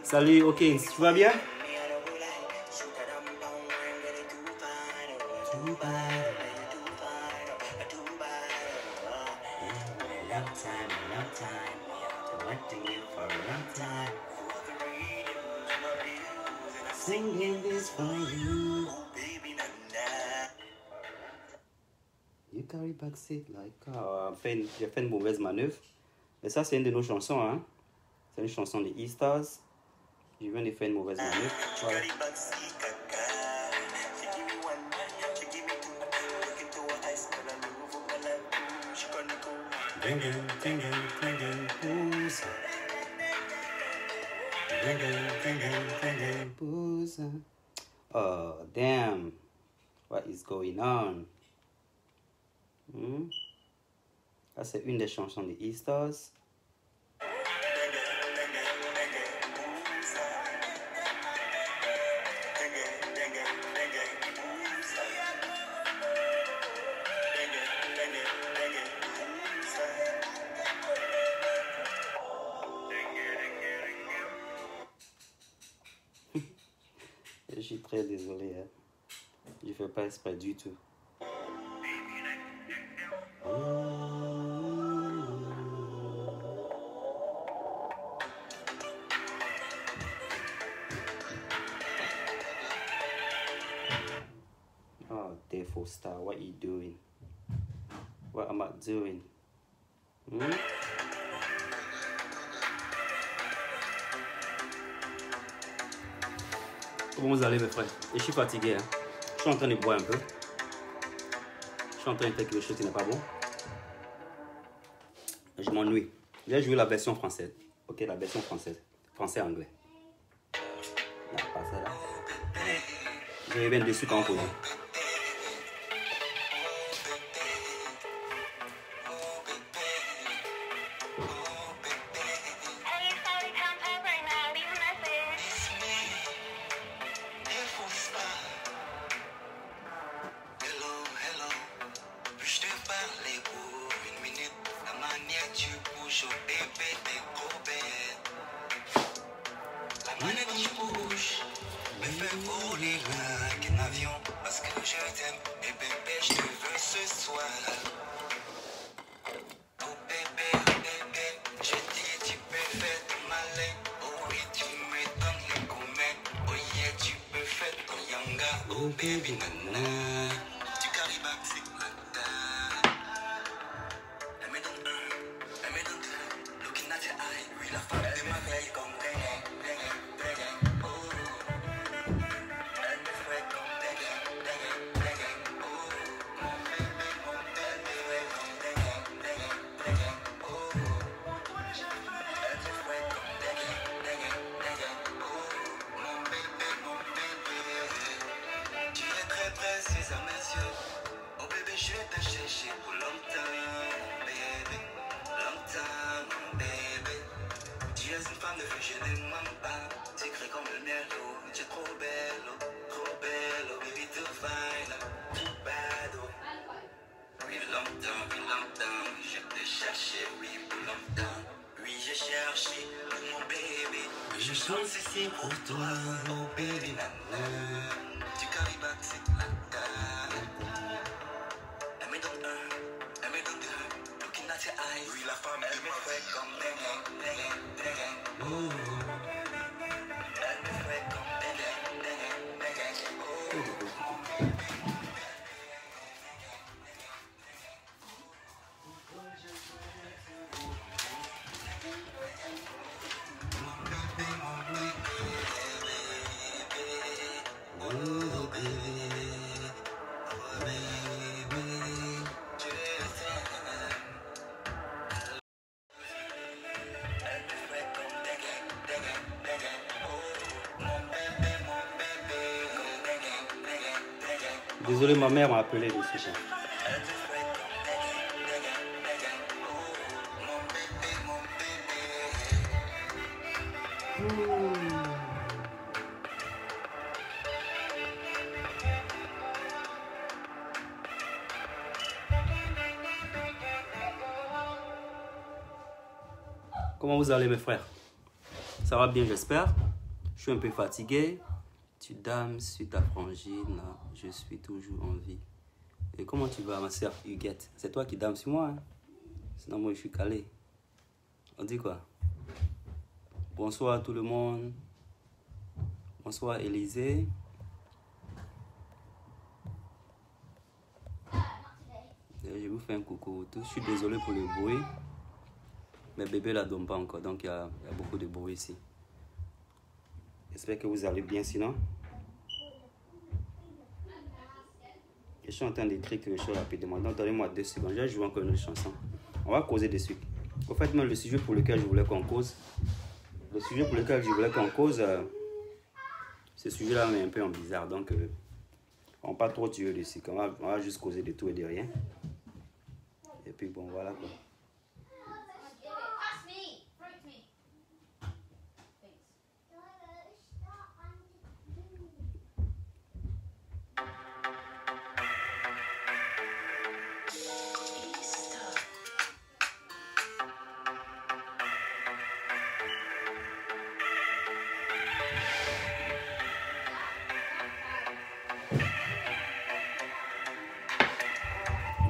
Salut Hawkins, tu vas bien? Singing this for you. You carry back seat like j'ai fait une mauvaise manœuvre. Mais ça, c'est une de nos chansons, hein. C'est une chanson des E-Stars. Je viens de faire une mauvaise manœuvre. Voilà. Oh, damn. What is going on? Ça, c'est une des chansons des E-Stars. Je suis très désolé, hein. Je ne fais pas exprès du tout. Oh, Defo Star, what you doing? What am I doing? Comment vous allez, mes frères? Et je suis fatigué, hein. Je suis en train de boire un peu. Je suis en train de faire quelque chose qui n'est pas bon. Je m'ennuie. J'ai joué la version française. Ok, la version française. Français-anglais. Là, pas ça là. Je reviens dessus quand on peut. Oh baby nana, tu carry back c'est plata. Elle me donne un, elle me donne deux. Looking at your eye, oui la femme de ma veille comme oh. Elle me fait comme oh. Mon bébé fait comme oh. Elle me fait comme oh. Mon bébé. Tu es très précise à mes yeux. Oh bébé, je t'ai cherché pour longtemps, mon bébé. Longtemps, mon bébé. Tu es une femme de feu, je ne mens pas. Secret comme le miel, oh. Tu es trop belle, oh baby, too fine, too bad, oh. Oui, longtemps, je t'ai cherché, oui, pour longtemps. Oui, j'ai cherché mon bébé. Je chante ici pour toi, oh baby, nana. Tu carry back, c'est la table. Elle me donne un, elle me donne deux. Looking at your eyes, oui, la femme, elle me fait comme oh. Elle me fait comme oh. Désolé, ma mère m'a appelé dessus. Comment vous allez mes frères? Ça va bien j'espère. Je suis un peu fatigué. Tu dames sur ta frangine. Je suis toujours en vie. Et comment tu vas ma soeur Huguette? C'est toi qui dames sur moi hein? Sinon moi je suis calé. On dit quoi? Bonsoir tout le monde. Bonsoir Élisée. Je vous fais un coucou. Je suis désolé pour le bruit. Mes bébés ne la dorment pas encore, donc il y a beaucoup de bruit ici. J'espère que vous allez bien sinon. Je suis en train d'écrire quelque chose rapidement, donc donnez-moi 2 secondes. Je vais jouer encore une chanson. On va causer dessus. En fait, même le sujet pour lequel je voulais qu'on cause, ce sujet-là est un peu en bizarre, donc on va pas trop tuer dessus. On va juste causer de tout et de rien. Et puis bon, voilà quoi.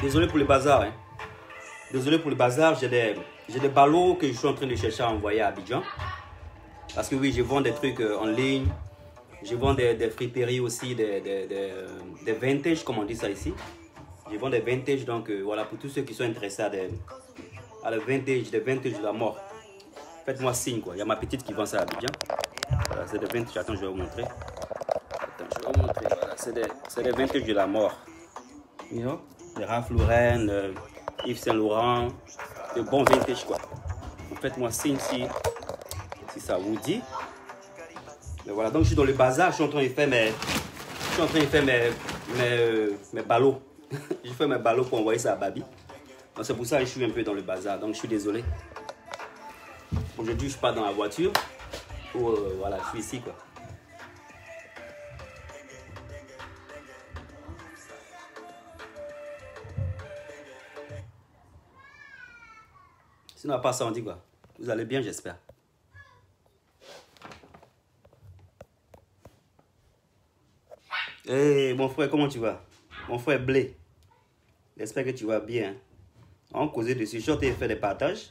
Désolé pour le bazar. Hein. Désolé pour le bazar. J'ai des ballots que je suis en train de chercher à envoyer à Abidjan. Parce que oui, je vends des trucs en ligne. Je vends des friperies aussi, des vintage, comme on dit ça ici. Je vends des vintage, donc voilà, pour tous ceux qui sont intéressés à le vintage, des vintage de la mort. Faites-moi signe, quoi. Il y a ma petite qui vend ça à Abidjan. Voilà, c'est des vintage. Attends, je vais vous montrer. Voilà, c'est des vintage de la mort. You know? Les Ralph Lauren, Yves Saint Laurent, de bons vintage quoi. Faites-moi signe si ça vous dit. Mais voilà, donc je suis dans le bazar, je suis en train de faire mes ballots. Je fais mes ballots pour envoyer ça à Babi. Donc c'est pour ça que je suis un peu dans le bazar, donc je suis désolé. Aujourd'hui je suis pas dans la voiture. Voilà, je suis ici quoi. Sinon, à part ça, on dit quoi? Vous allez bien, j'espère. Hey, mon frère, comment tu vas? Mon frère Blé. J'espère que tu vas bien. On causait dessus. Je suis en train de faire des partages.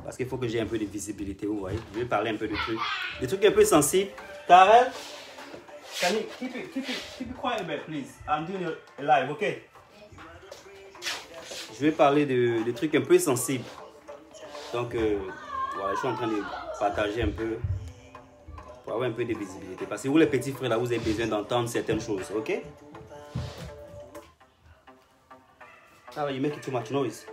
Parce qu'il faut que j'ai un peu de visibilité, vous voyez. Je vais parler un peu de trucs. Des trucs un peu sensibles. Karel, can you keep it quiet a bit, please? I'm doing a live, ok? Je vais parler de trucs un peu sensibles. Donc, voilà, je suis en train de partager un peu pour avoir un peu de visibilité. Parce que vous, les petits frères, là, vous avez besoin d'entendre certaines choses, ok? Ah, you make too much noise.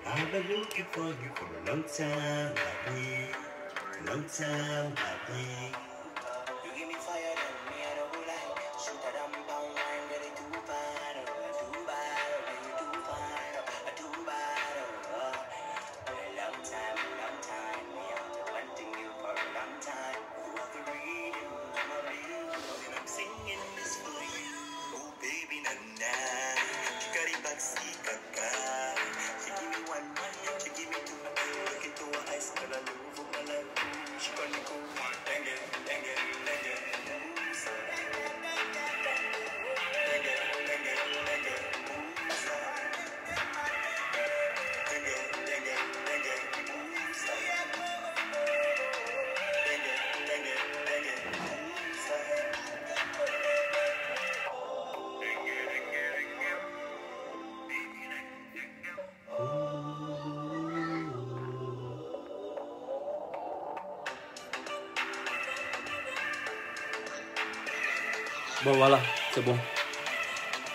I've been looking for you for a long time, long time, you give me fire, then me I don't like. Shoot a damn pound, I'm ready to bad, too bad, too bad, too bad. A long time, me I've been wanting you for a long time. You are the reason I'm a real. Bon, voilà, c'est bon.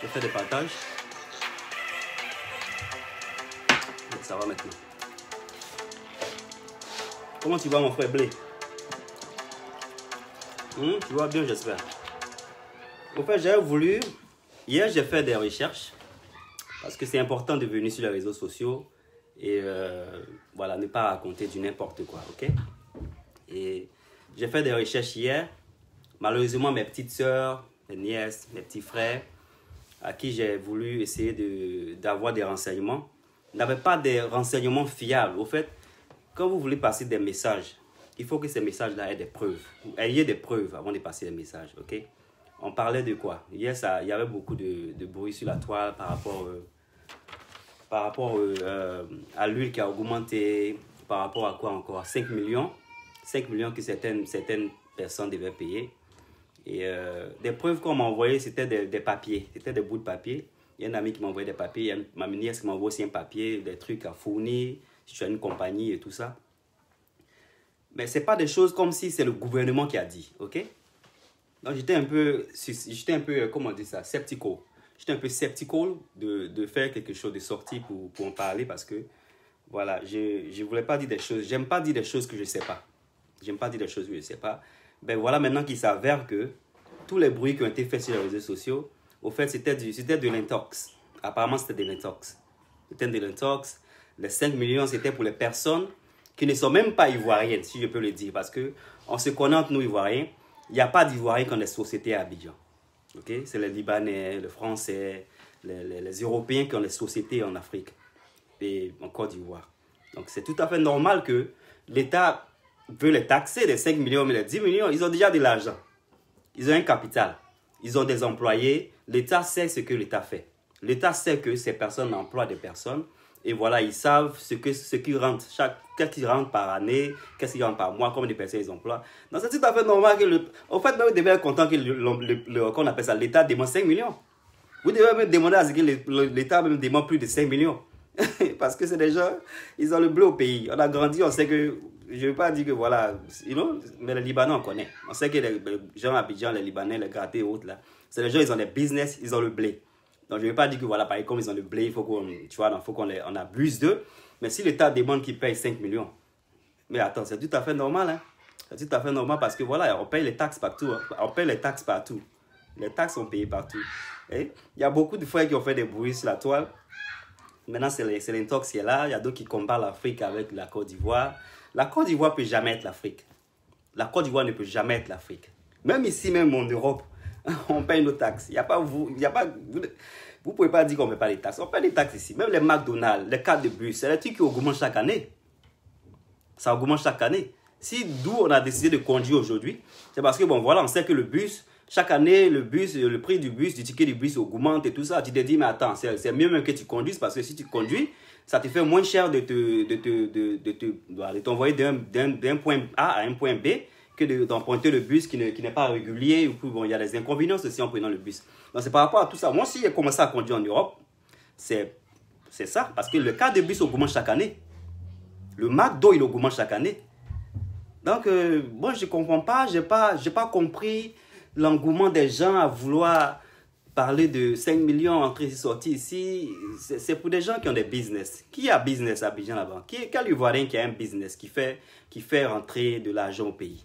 Je fais des partages. Ça va maintenant. Comment tu vas, mon frère Blé? Tu vas bien, j'espère. En fait, j'avais voulu... Hier, j'ai fait des recherches. Parce que c'est important de venir sur les réseaux sociaux. Et voilà, ne pas raconter du n'importe quoi, ok? Et j'ai fait des recherches hier. Malheureusement, mes petites sœurs, mes nièces, mes petits frères, à qui j'ai voulu essayer d'avoir des renseignements, n'avaient pas des renseignements fiables. Au fait, quand vous voulez passer des messages, il faut que ces messages-là aient des preuves. Il y ait des preuves avant de passer les messages, ok? On parlait de quoi? Hier, il y avait beaucoup de bruit sur la toile par rapport à l'huile qui a augmenté, par rapport à quoi encore? 5 millions. 5 millions que certaines personnes devaient payer. Et des preuves qu'on m'a envoyées, c'était des papiers. C'était des bouts de papier. Il y a un ami qui m'a envoyé des papiers. Il y a ma nièce qui m'a envoyé aussi un papier, des trucs à fournir, si tu as une compagnie et tout ça. Mais ce n'est pas des choses comme si c'est le gouvernement qui a dit, ok? Donc j'étais un peu, comment on dit ça, sceptical. J'étais un peu sceptical de faire quelque chose, de sortir pour en parler parce que, voilà, je ne voulais pas dire des choses. J'aime pas dire des choses que je ne sais pas. J'aime pas dire des choses que je ne sais pas. Ben voilà maintenant qu'il s'avère que tous les bruits qui ont été faits sur les réseaux sociaux, au fait, c'était de l'intox. Apparemment, c'était de l'intox. C'était de l'intox. Les 5 millions, c'était pour les personnes qui ne sont même pas ivoiriennes, si je peux le dire. Parce qu'on se connaît entre nous, Ivoiriens. Il n'y a pas d'Ivoiriens qui ont des sociétés à Abidjan. Okay? C'est les Libanais, les Français, les Européens qui ont des sociétés en Afrique et en Côte d'Ivoire. Donc, c'est tout à fait normal que l'État veut les taxer, les 5 millions, mais les 10 millions, ils ont déjà de l'argent. Ils ont un capital. Ils ont des employés. L'État sait ce que l'État fait. L'État sait que ces personnes emploient des personnes. Et voilà, ils savent ce qui rentre. Qu'est-ce qui rentre par année, qu'est-ce qui rentre par mois, combien de personnes ils emploient. Donc c'est tout à fait normal que en fait, vous devez être content que qu'on appelle ça, l'État demande 5 millions. Vous devez même demander à ce que l'État même demande plus de 5 millions. Parce que c'est des gens, ils ont le bleu au pays. On a grandi, on sait que, je ne veux pas dire que voilà, mais les Libanais, on connaît. On sait que les gens à Abidjan, les Libanais, les gâtés et autres, là, c'est les gens, ils ont des business, ils ont le blé. Donc je ne veux pas dire que voilà, pareil, comme ils ont le blé, il faut qu'on abuse d'eux. Mais si l'État demande qu'ils payent 5 millions, mais attends, c'est tout à fait normal. Hein? C'est tout à fait normal parce que voilà, on paye les taxes partout. Hein? On paye les taxes partout. Les taxes sont payées partout. Et il y a beaucoup de frères qui ont fait des bruits sur la toile. Maintenant, c'est l'intox qui est là. Il y a d'autres qui comparent l'Afrique avec la Côte d'Ivoire. La Côte d'Ivoire ne peut jamais être l'Afrique. La Côte d'Ivoire ne peut jamais être l'Afrique. Même ici, même en Europe, on paye nos taxes. Il y a pas vous ne pouvez pas dire qu'on ne paie pas les taxes. On paye les taxes ici. Même les McDonald's, les cartes de bus, c'est des trucs qui augmentent chaque année. Ça augmente chaque année. Si d'où on a décidé de conduire aujourd'hui, c'est parce que bon voilà, on sait que le bus, chaque année, le prix du bus, du ticket du bus augmente et tout ça. Tu te dis, mais attends, c'est mieux même que tu conduises parce que si tu conduis, ça te fait moins cher de t'envoyer d'un point A à un point B que d'emprunter le bus qui n'est pas régulier. Et puis, bon, il y a des inconvénients aussi en prenant le bus. Donc, c'est par rapport à tout ça. Moi, si j'ai commencé à conduire en Europe, c'est ça. Parce que le cas de bus augmente chaque année. Le McDo, il augmente chaque année. Donc, moi, je ne comprends pas. Je n'ai pas compris l'engouement des gens à vouloir parler de 5 millions entrées et sorties ici. C'est pour des gens qui ont des business. Qui a business à Abidjan là-bas? Quel Ivoirien qui a un business qui fait rentrer de l'argent au pays?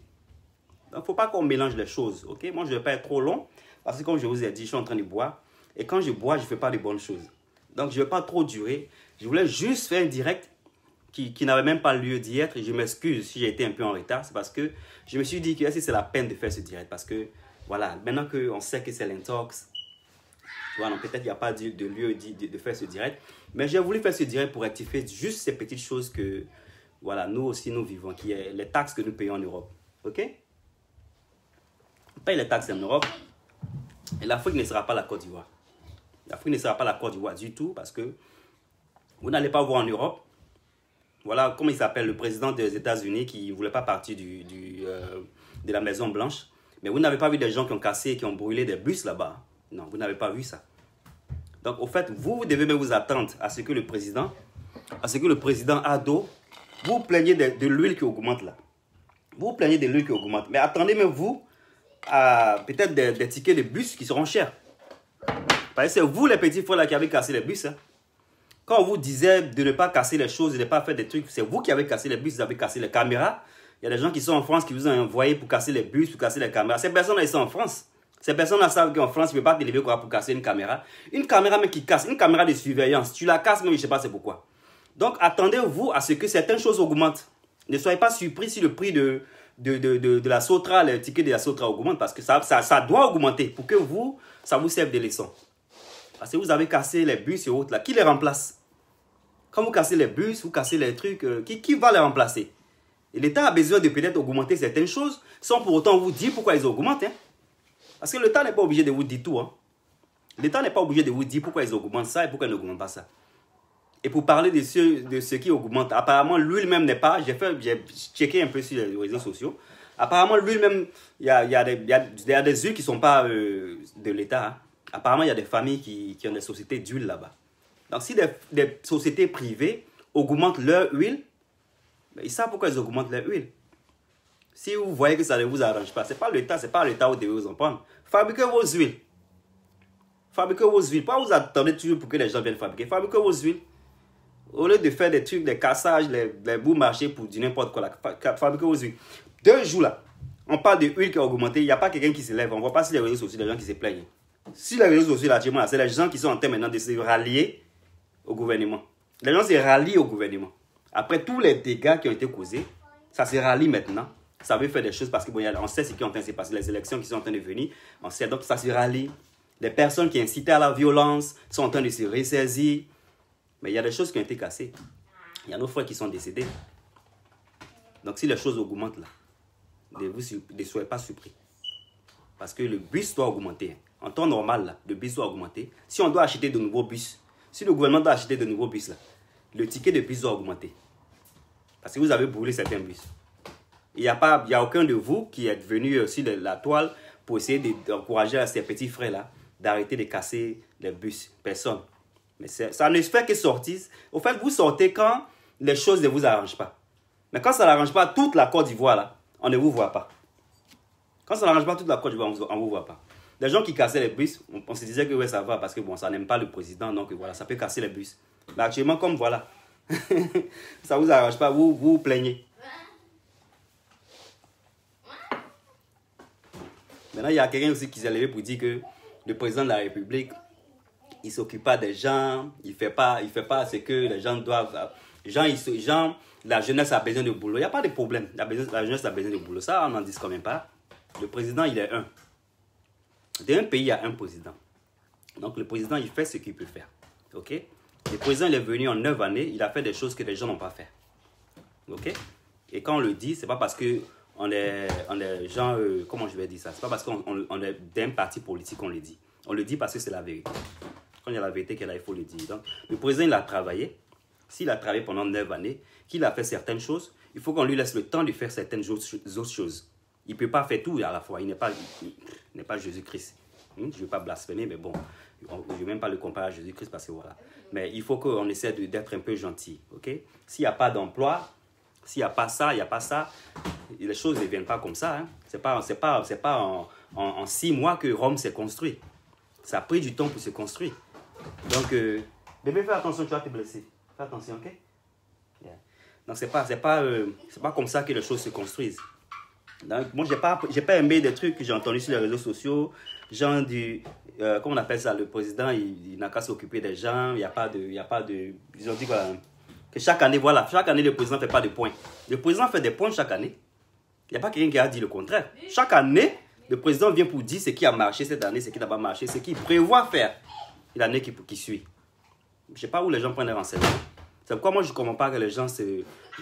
Donc, il ne faut pas qu'on mélange les choses. Okay? Moi, je ne vais pas être trop long. Parce que comme je vous ai dit, je suis en train de boire. Et quand je bois, je ne fais pas de bonnes choses. Donc, je ne vais pas trop durer. Je voulais juste faire un direct qui n'avait même pas lieu d'y être. Et je m'excuse si j'ai été un peu en retard. C'est parce que je me suis dit que c'est la peine de faire ce direct. Parce que, voilà, maintenant qu'on sait que c'est l'intox, voilà, peut-être qu'il n'y a pas de lieu de faire ce direct. Mais j'ai voulu faire ce direct pour rectifier juste ces petites choses que, voilà, nous aussi, nous vivons, qui est les taxes que nous payons en Europe. OK? On paye les taxes en Europe. Et l'Afrique ne sera pas la Côte d'Ivoire. L'Afrique ne sera pas la Côte d'Ivoire du tout parce que vous n'allez pas voir en Europe. Voilà, comment il s'appelle, le président des États-Unis qui ne voulait pas partir de la Maison Blanche. Mais vous n'avez pas vu des gens qui ont cassé, qui ont brûlé des bus là-bas. Non, vous n'avez pas vu ça. Donc, au fait, vous devez même vous attendre à ce que le président Ado, vous plaignez de l'huile qui augmente là. Vous plaignez de l'huile qui augmente. Mais attendez même vous peut-être des tickets de bus qui seront chers. Parce que c'est vous, les petits frères, là, qui avez cassé les bus. Hein. Quand on vous disait de ne pas casser les choses, de ne pas faire des trucs, c'est vous qui avez cassé les bus, vous avez cassé les caméras. Il y a des gens qui sont en France qui vous ont envoyé pour casser les bus, pour casser les caméras. Ces personnes-là, ils sont en France. Ces personnes-là savent qu'en France, tu ne peux pas te lever pour casser une caméra. Une caméra même qui casse, une caméra de surveillance, tu la casses même, je ne sais pas c'est pourquoi. Donc, attendez-vous à ce que certaines choses augmentent. Ne soyez pas surpris si le prix de la Sotra, le ticket de la Sotra augmente, parce que ça doit augmenter pour que vous, ça vous serve de leçon. Parce que vous avez cassé les bus et autres là. Qui les remplace? Quand vous cassez les bus, vous cassez les trucs, qui va les remplacer? Et l'État a besoin de peut-être augmenter certaines choses sans pour autant vous dire pourquoi ils augmentent. Hein? Parce que l'État n'est pas obligé de vous dire tout. Hein? L'État n'est pas obligé de vous dire pourquoi ils augmentent ça et pourquoi ils n'augmentent pas ça. Et pour parler de ce qui augmente, apparemment lui-même n'est pas, j'ai checké un peu sur les réseaux sociaux, apparemment lui-même, il y a des huiles qui ne sont pas de l'État. Hein? Apparemment, il y a des familles qui ont des sociétés d'huile là-bas. Donc, si des sociétés privées augmentent leur huile, ben, ils savent pourquoi ils augmentent leur huile. Si vous voyez que ça ne vous arrange pas, ce n'est pas l'État, où vous devez vous en prendre. Fabriquez vos huiles. Fabriquez vos huiles. Pas vous attendez toujours pour que les gens viennent fabriquer. Fabriquez vos huiles. Au lieu de faire des trucs, des cassages, les bouts marchés pour du n'importe quoi, fabriquez vos huiles. 2 jours là, on parle de huile qui a augmenté, il n'y a pas quelqu'un qui se lève. On ne voit pas sur les réseaux sociaux des gens qui se plaignent. Sur les réseaux sociaux, là, c'est les gens qui sont en train maintenant de se rallier au gouvernement. Les gens se rallient au gouvernement. Après tous les dégâts qui ont été causés, ça se rallie maintenant. Ça veut faire des choses parce que bon, on sait ce qui est en train de se passer, les élections qui sont en train de venir. On sait donc ça se rallie. Les personnes qui incitaient à la violence sont en train de se ressaisir. Mais il y a des choses qui ont été cassées. Il y a nos frères qui sont décédés. Donc si les choses augmentent là, ne soyez pas surpris. Parce que le bus doit augmenter. En temps normal, là, le bus doit augmenter. Si on doit acheter de nouveaux bus, si le gouvernement doit acheter de nouveaux bus, là, le ticket de bus doit augmenter. Parce que vous avez brûlé certains bus. Il n'y a aucun de vous qui est venu sur la toile pour essayer d'encourager ces petits frères-là d'arrêter de casser les bus. Personne. Mais ça ne fait que sortir. Au fait, vous sortez quand les choses ne vous arrangent pas. Mais quand ça n'arrange pas toute la Côte d'Ivoire, là, on ne vous voit pas. Quand ça n'arrange pas toute la Côte d'Ivoire, on ne vous voit pas. Les gens qui cassaient les bus, on se disait que ouais, ça va parce que bon, ça n'aime pas le président, donc voilà, ça peut casser les bus. Mais actuellement, comme voilà, ça ne vous arrange pas, vous plaignez. Maintenant, il y a quelqu'un aussi qui s'est levé pour dire que le président de la République, il ne s'occupe pas des gens, il ne fait pas ce que les gens doivent. La jeunesse a besoin de boulot. Il n'y a pas de problème. La jeunesse a besoin de boulot. Ça, on n'en dit quand même pas. Le président, il est un. D'un pays, il y a un président. Donc, le président, il fait ce qu'il peut faire. OK? Le président, il est venu en 9 années. Il a fait des choses que les gens n'ont pas fait. OK? Et quand on le dit, ce n'est pas parce qu'on est gens... comment je vais dire ça? Ce n'est pas parce qu'on est d'un parti politique qu'on le dit. On le dit parce que c'est la vérité. Quand il y a la vérité qu'il il faut le dire. Donc, le président, il a travaillé. S'il a travaillé pendant 9 années, qu'il a fait certaines choses, il faut qu'on lui laisse le temps de faire certaines autres choses. Il ne peut pas faire tout à la fois. Il n'est pas Jésus-Christ. Je ne veux pas blasphémer, mais bon, je ne veux même pas le comparer à Jésus-Christ parce que voilà. Mais il faut qu'on essaie d'être un peu gentil. Okay? S'il n'y a pas d'emploi, s'il n'y a pas ça, il n'y a pas ça, les choses ne viennent pas comme ça. Hein. Ce n'est pas en 6 mois que Rome s'est construit. Ça a pris du temps pour se construire. Donc, bébé, fais attention, tu vas te blesser. Fais attention, ok? Yeah. Donc, c'est pas comme ça que les choses se construisent. Donc, moi, j'ai pas aimé des trucs que j'ai entendus sur les réseaux sociaux. Genre comment on appelle ça? Le président, il n'a qu'à s'occuper des gens. Il n'y a pas de... Ils ont dit quoi? Que chaque année, voilà. Chaque année, le président ne fait pas de points. Le président fait des points chaque année. Il n'y a pas quelqu'un qui a dit le contraire. Chaque année, le président vient pour dire ce qui a marché cette année, ce qui n'a pas marché, ce qu'il prévoit faire l'année qui suit. Je ne sais pas où les gens prennent les renseignements. C'est pourquoi moi je ne comprends pas que les gens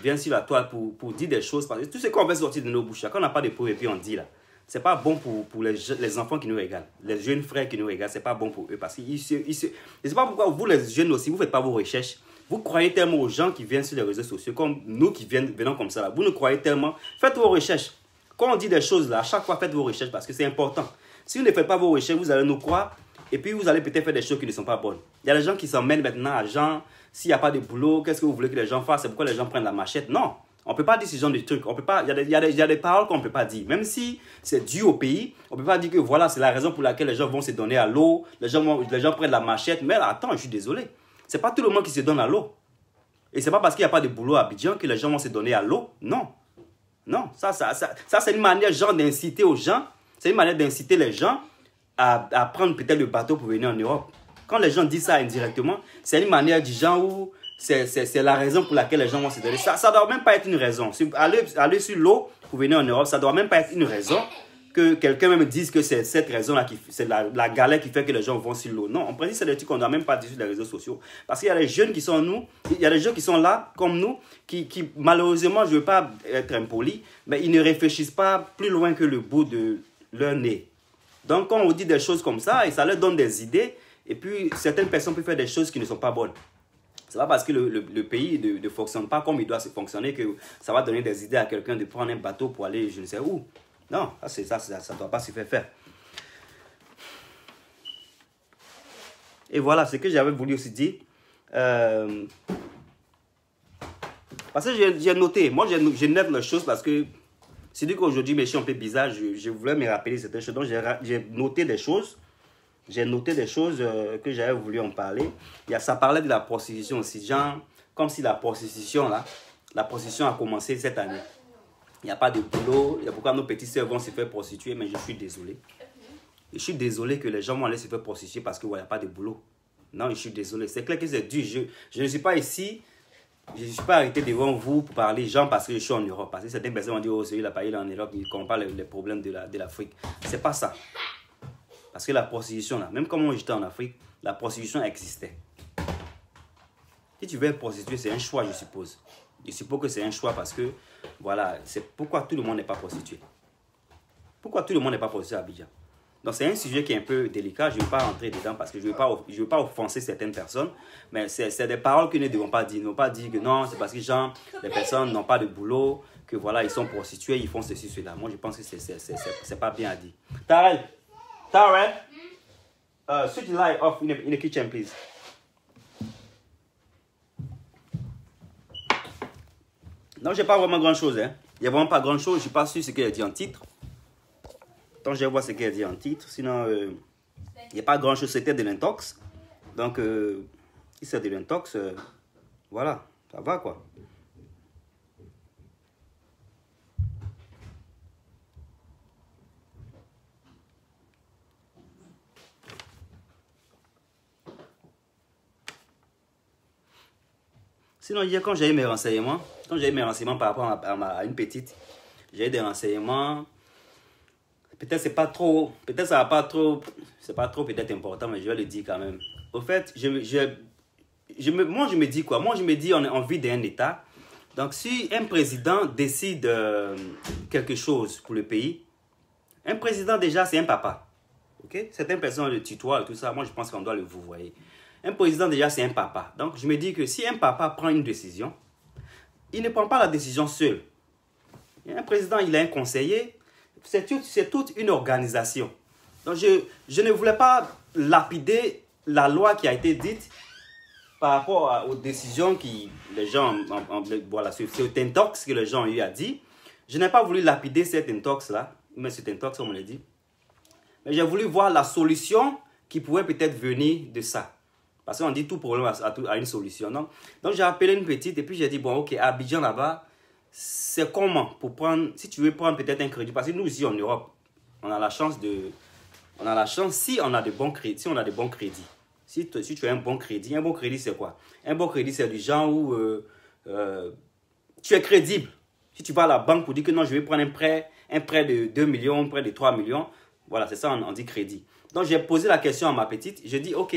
viennent sur la toile pour dire des choses. Parce que tout ce qu'on veut sortir de nos bouches, quand on n'a pas de preuves et puis on dit là, ce n'est pas bon pour les enfants qui nous regardent, les jeunes frères qui nous regardent, ce n'est pas bon pour eux. Parce que je ne sais pas pourquoi vous les jeunes aussi, vous ne faites pas vos recherches. Vous croyez tellement aux gens qui viennent sur les réseaux sociaux, comme nous qui venons comme ça là. Vous nous croyez tellement. Faites vos recherches. Quand on dit des choses là, à chaque fois faites vos recherches parce que c'est important. Si vous ne faites pas vos recherches, vous allez nous croire et puis vous allez peut-être faire des choses qui ne sont pas bonnes. Il y a des gens qui s'en mènent maintenant à gens, s'il n'y a pas de boulot, qu'est-ce que vous voulez que les gens fassent? C'est pourquoi les gens prennent la machette? Non, On ne peut pas dire ce genre de trucs. Il y a des paroles qu'on ne peut pas dire. Même si c'est dû au pays, on ne peut pas dire que voilà, c'est la raison pour laquelle les gens vont se donner à l'eau. Les gens prennent la machette. Mais attends, je suis désolé. Ce n'est pas tout le monde qui se donne à l'eau. Et ce n'est pas parce qu'il n'y a pas de boulot à Abidjan que les gens vont se donner à l'eau. Non. Non. Ça c'est une manière genre d'inciter aux gens. C'est une manière d'inciter les gens à prendre peut-être le bateau pour venir en Europe. Quand les gens disent ça indirectement, c'est une manière du genre où c'est la raison pour laquelle les gens vont se donner. Ça ne doit même pas être une raison. Aller sur l'eau pour venir en Europe, ça ne doit même pas être une raison que quelqu'un même dise que c'est cette raison-là, c'est la galère qui fait que les gens vont sur l'eau. Non, en principe, c'est des trucs qu'on ne doit même pas dire sur les réseaux sociaux. Parce qu'il y a des jeunes qui sont il y a des gens qui sont là, comme nous, qui malheureusement, je ne veux pas être impoli, mais ils ne réfléchissent pas plus loin que le bout de leur nez. Donc, quand on dit des choses comme ça, et ça leur donne des idées, et puis certaines personnes peuvent faire des choses qui ne sont pas bonnes. Ce n'est pas parce que le pays ne fonctionne pas comme il doit se fonctionner que ça va donner des idées à quelqu'un de prendre un bateau pour aller je ne sais où. Non, ça ne doit pas se faire. Et voilà ce que j'avais voulu aussi dire. Parce que j'ai noté, moi j'ai noté les choses parce que c'est dit qu'aujourd'hui, mais je suis un peu bizarre, je voulais me rappeler certaines choses. Donc j'ai noté des choses. J'ai noté des choses que j'avais voulu en parler. Ça parlait de la prostitution aussi. Genre, comme si la prostitution a commencé cette année. Il n'y a pas de boulot. Il y a pourquoi nos petits sœurs vont se faire prostituer, mais je suis désolé. Je suis désolé que les gens vont aller se faire prostituer parce qu'il n'y a pas de boulot. Non, je suis désolé. C'est clair que c'est dur. Je ne suis pas ici. Je ne suis pas arrêté devant vous pour parler gens parce que je suis en Europe. Parce que certaines personnes vont dire, oh, celui-là, il est en Europe, il ne comprend pas les problèmes de l'Afrique. Ce n'est pas ça. Parce que la prostitution, là, même quand moi j'étais en Afrique, la prostitution existait. Si tu veux être prostituée, c'est un choix, je suppose. Je suppose que c'est un choix parce que, voilà, c'est pourquoi tout le monde n'est pas prostitué. Pourquoi tout le monde n'est pas prostitué à Abidjan. Donc c'est un sujet qui est un peu délicat, je ne vais pas rentrer dedans parce que je ne veux pas offenser certaines personnes, mais c'est des paroles que nous ne devons pas dire. Nous ne devons pas dire que non, c'est parce que genre, les personnes n'ont pas de boulot, que voilà, ils sont prostitués, ils font ceci, cela. Moi je pense que c'est pas bien à dire. Tarek, switch the light off in the kitchen, please. Non, j'ai pas vraiment grand-chose. Hein. Il n'y a vraiment pas grand-chose. Je ne suis pas sûr ce qu'elle a dit en titre. Tant je vois ce qu'elle a dit en titre. Sinon, il n'y a pas grand-chose. C'était de l'intox. Donc, si c'est de l'intox, voilà, ça va quoi. Sinon, hier, quand j'ai eu mes renseignements, par rapport à une petite, j'ai eu des renseignements. Peut-être c'est pas trop, peut-être ça va pas trop, c'est pas trop peut-être important, mais je vais le dire quand même. Au fait, moi je me dis quoi? Moi je me dis on vit dans un État. Donc si un président décide quelque chose pour le pays, un président déjà c'est un papa. Ok? Certaines personnes le tutoient et tout ça, moi je pense qu'on doit le vouvoyer. Un président déjà c'est un papa. Donc je me dis que si un papa prend une décision, il ne prend pas la décision seul. Un président il a un conseiller. C'est toute une organisation. Donc, je ne voulais pas lapider la loi qui a été dite par rapport aux décisions qui les gens, voilà, cet intox que les gens ont eu à dire. Je n'ai pas voulu lapider cet intox-là, mais cet intox, on me l'a dit. Mais j'ai voulu voir la solution qui pouvait peut-être venir de ça. Parce qu'on dit tout problème a une solution. Non? Donc, j'ai appelé une petite et puis j'ai dit, bon, ok, à Abidjan là-bas, c'est comment pour prendre, si tu veux prendre peut-être un crédit, parce que nous ici en Europe, on a la chance, si on a de bons crédits, si tu as un bon crédit c'est quoi? Un bon crédit c'est du genre où tu es crédible. Si tu vas à la banque pour dire que non, je vais prendre un prêt de 2 millions, un prêt de 3 millions, voilà, c'est ça on dit crédit. Donc j'ai posé la question à ma petite, je dis ok,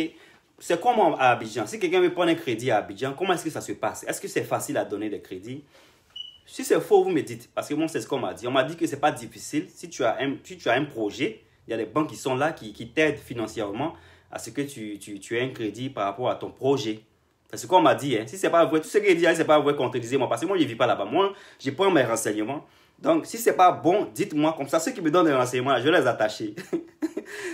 c'est comment à Abidjan? Si quelqu'un veut prendre un crédit à Abidjan, comment est-ce que ça se passe? Est-ce que c'est facile à donner des crédits? Si c'est faux, vous me dites. Parce que moi, c'est ce qu'on m'a dit. On m'a dit que ce n'est pas difficile. Si tu as un projet, il y a des banques qui sont là, qui t'aident financièrement à ce que tu aies un crédit par rapport à ton projet. C'est ce qu'on m'a dit. Hein. Si ce n'est pas vrai, tout ce qu'il dit, ce n'est pas vrai, contredisez-moi. Parce que moi, je ne vis pas là-bas. Moi, je prends mes renseignements. Donc, si ce n'est pas bon, dites-moi. Comme ça, ceux qui me donnent des renseignements, je vais les attacher.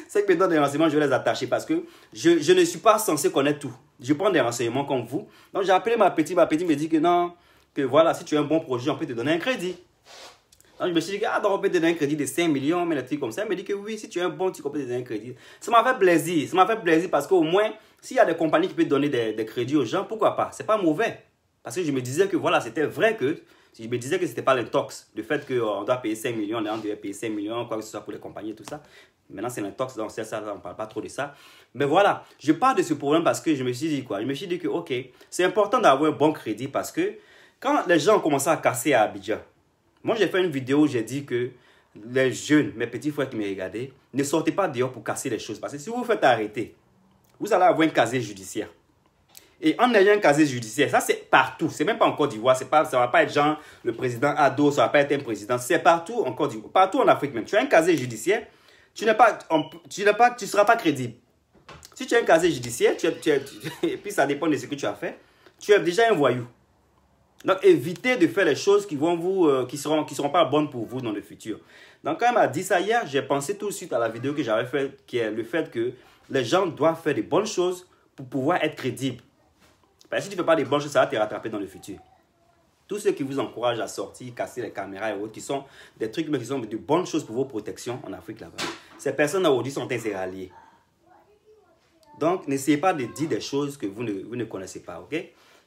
Ceux qui me donnent des renseignements, je vais les attacher. Parce que je ne suis pas censé connaître tout. Je prends des renseignements comme vous. Donc, j'ai appelé ma petite me dit que non. que voilà, si tu as un bon projet, on peut te donner un crédit. Donc, je me suis dit, ah, donc on peut te donner un crédit de 5 millions, mais des trucs comme ça. Elle me dit que oui, si tu as un bon truc, on peut te donner un crédit. Ça m'a fait plaisir. Ça m'a fait plaisir parce qu'au moins, s'il y a des compagnies qui peuvent donner des crédits aux gens, pourquoi pas? C'est pas mauvais. Parce que je me disais que voilà, c'était vrai que, je me disais que c'était pas l'intox. Le fait qu'on doit payer 5 millions, on doit payer 5 millions, quoi que ce soit pour les compagnies et tout ça. Maintenant, c'est l'intox, donc ça, on ne parle pas trop de ça. Mais voilà, je parle de ce problème parce que je me suis dit quoi? Je me suis dit que, ok, c'est important d'avoir un bon crédit parce que quand les gens ont commencé à casser à Abidjan, moi, j'ai fait une vidéo où j'ai dit que les jeunes, mes petits frères qui me regardaient, ne sortez pas dehors pour casser les choses. Parce que si vous vous faites arrêter, vous allez avoir un casier judiciaire. Et en ayant un casier judiciaire, ça c'est partout. C'est même pas en Côte d'Ivoire. Ça ne va pas être genre le président Ado, ça ne va pas être un président. C'est partout en Côte d'Ivoire, partout en Afrique même. Tu as un casier judiciaire, tu ne seras pas crédible. Si tu as un casier judiciaire, et puis ça dépend de ce que tu as fait, tu es déjà un voyou. Donc, évitez de faire les choses qui seront pas bonnes pour vous dans le futur. Donc, quand elle m'a dit ça hier, j'ai pensé tout de suite à la vidéo que j'avais faite, qui est le fait que les gens doivent faire des bonnes choses pour pouvoir être crédibles. Parce que si tu ne fais pas des bonnes choses, ça va te rattraper dans le futur. Tous ceux qui vous encouragent à sortir, casser les caméras et autres, qui sont des trucs, mais qui sont de bonnes choses pour vos protections en Afrique là-bas, ces personnes aujourd'hui sont tes alliés. Donc, n'essayez pas de dire des choses que vous ne connaissez pas, ok?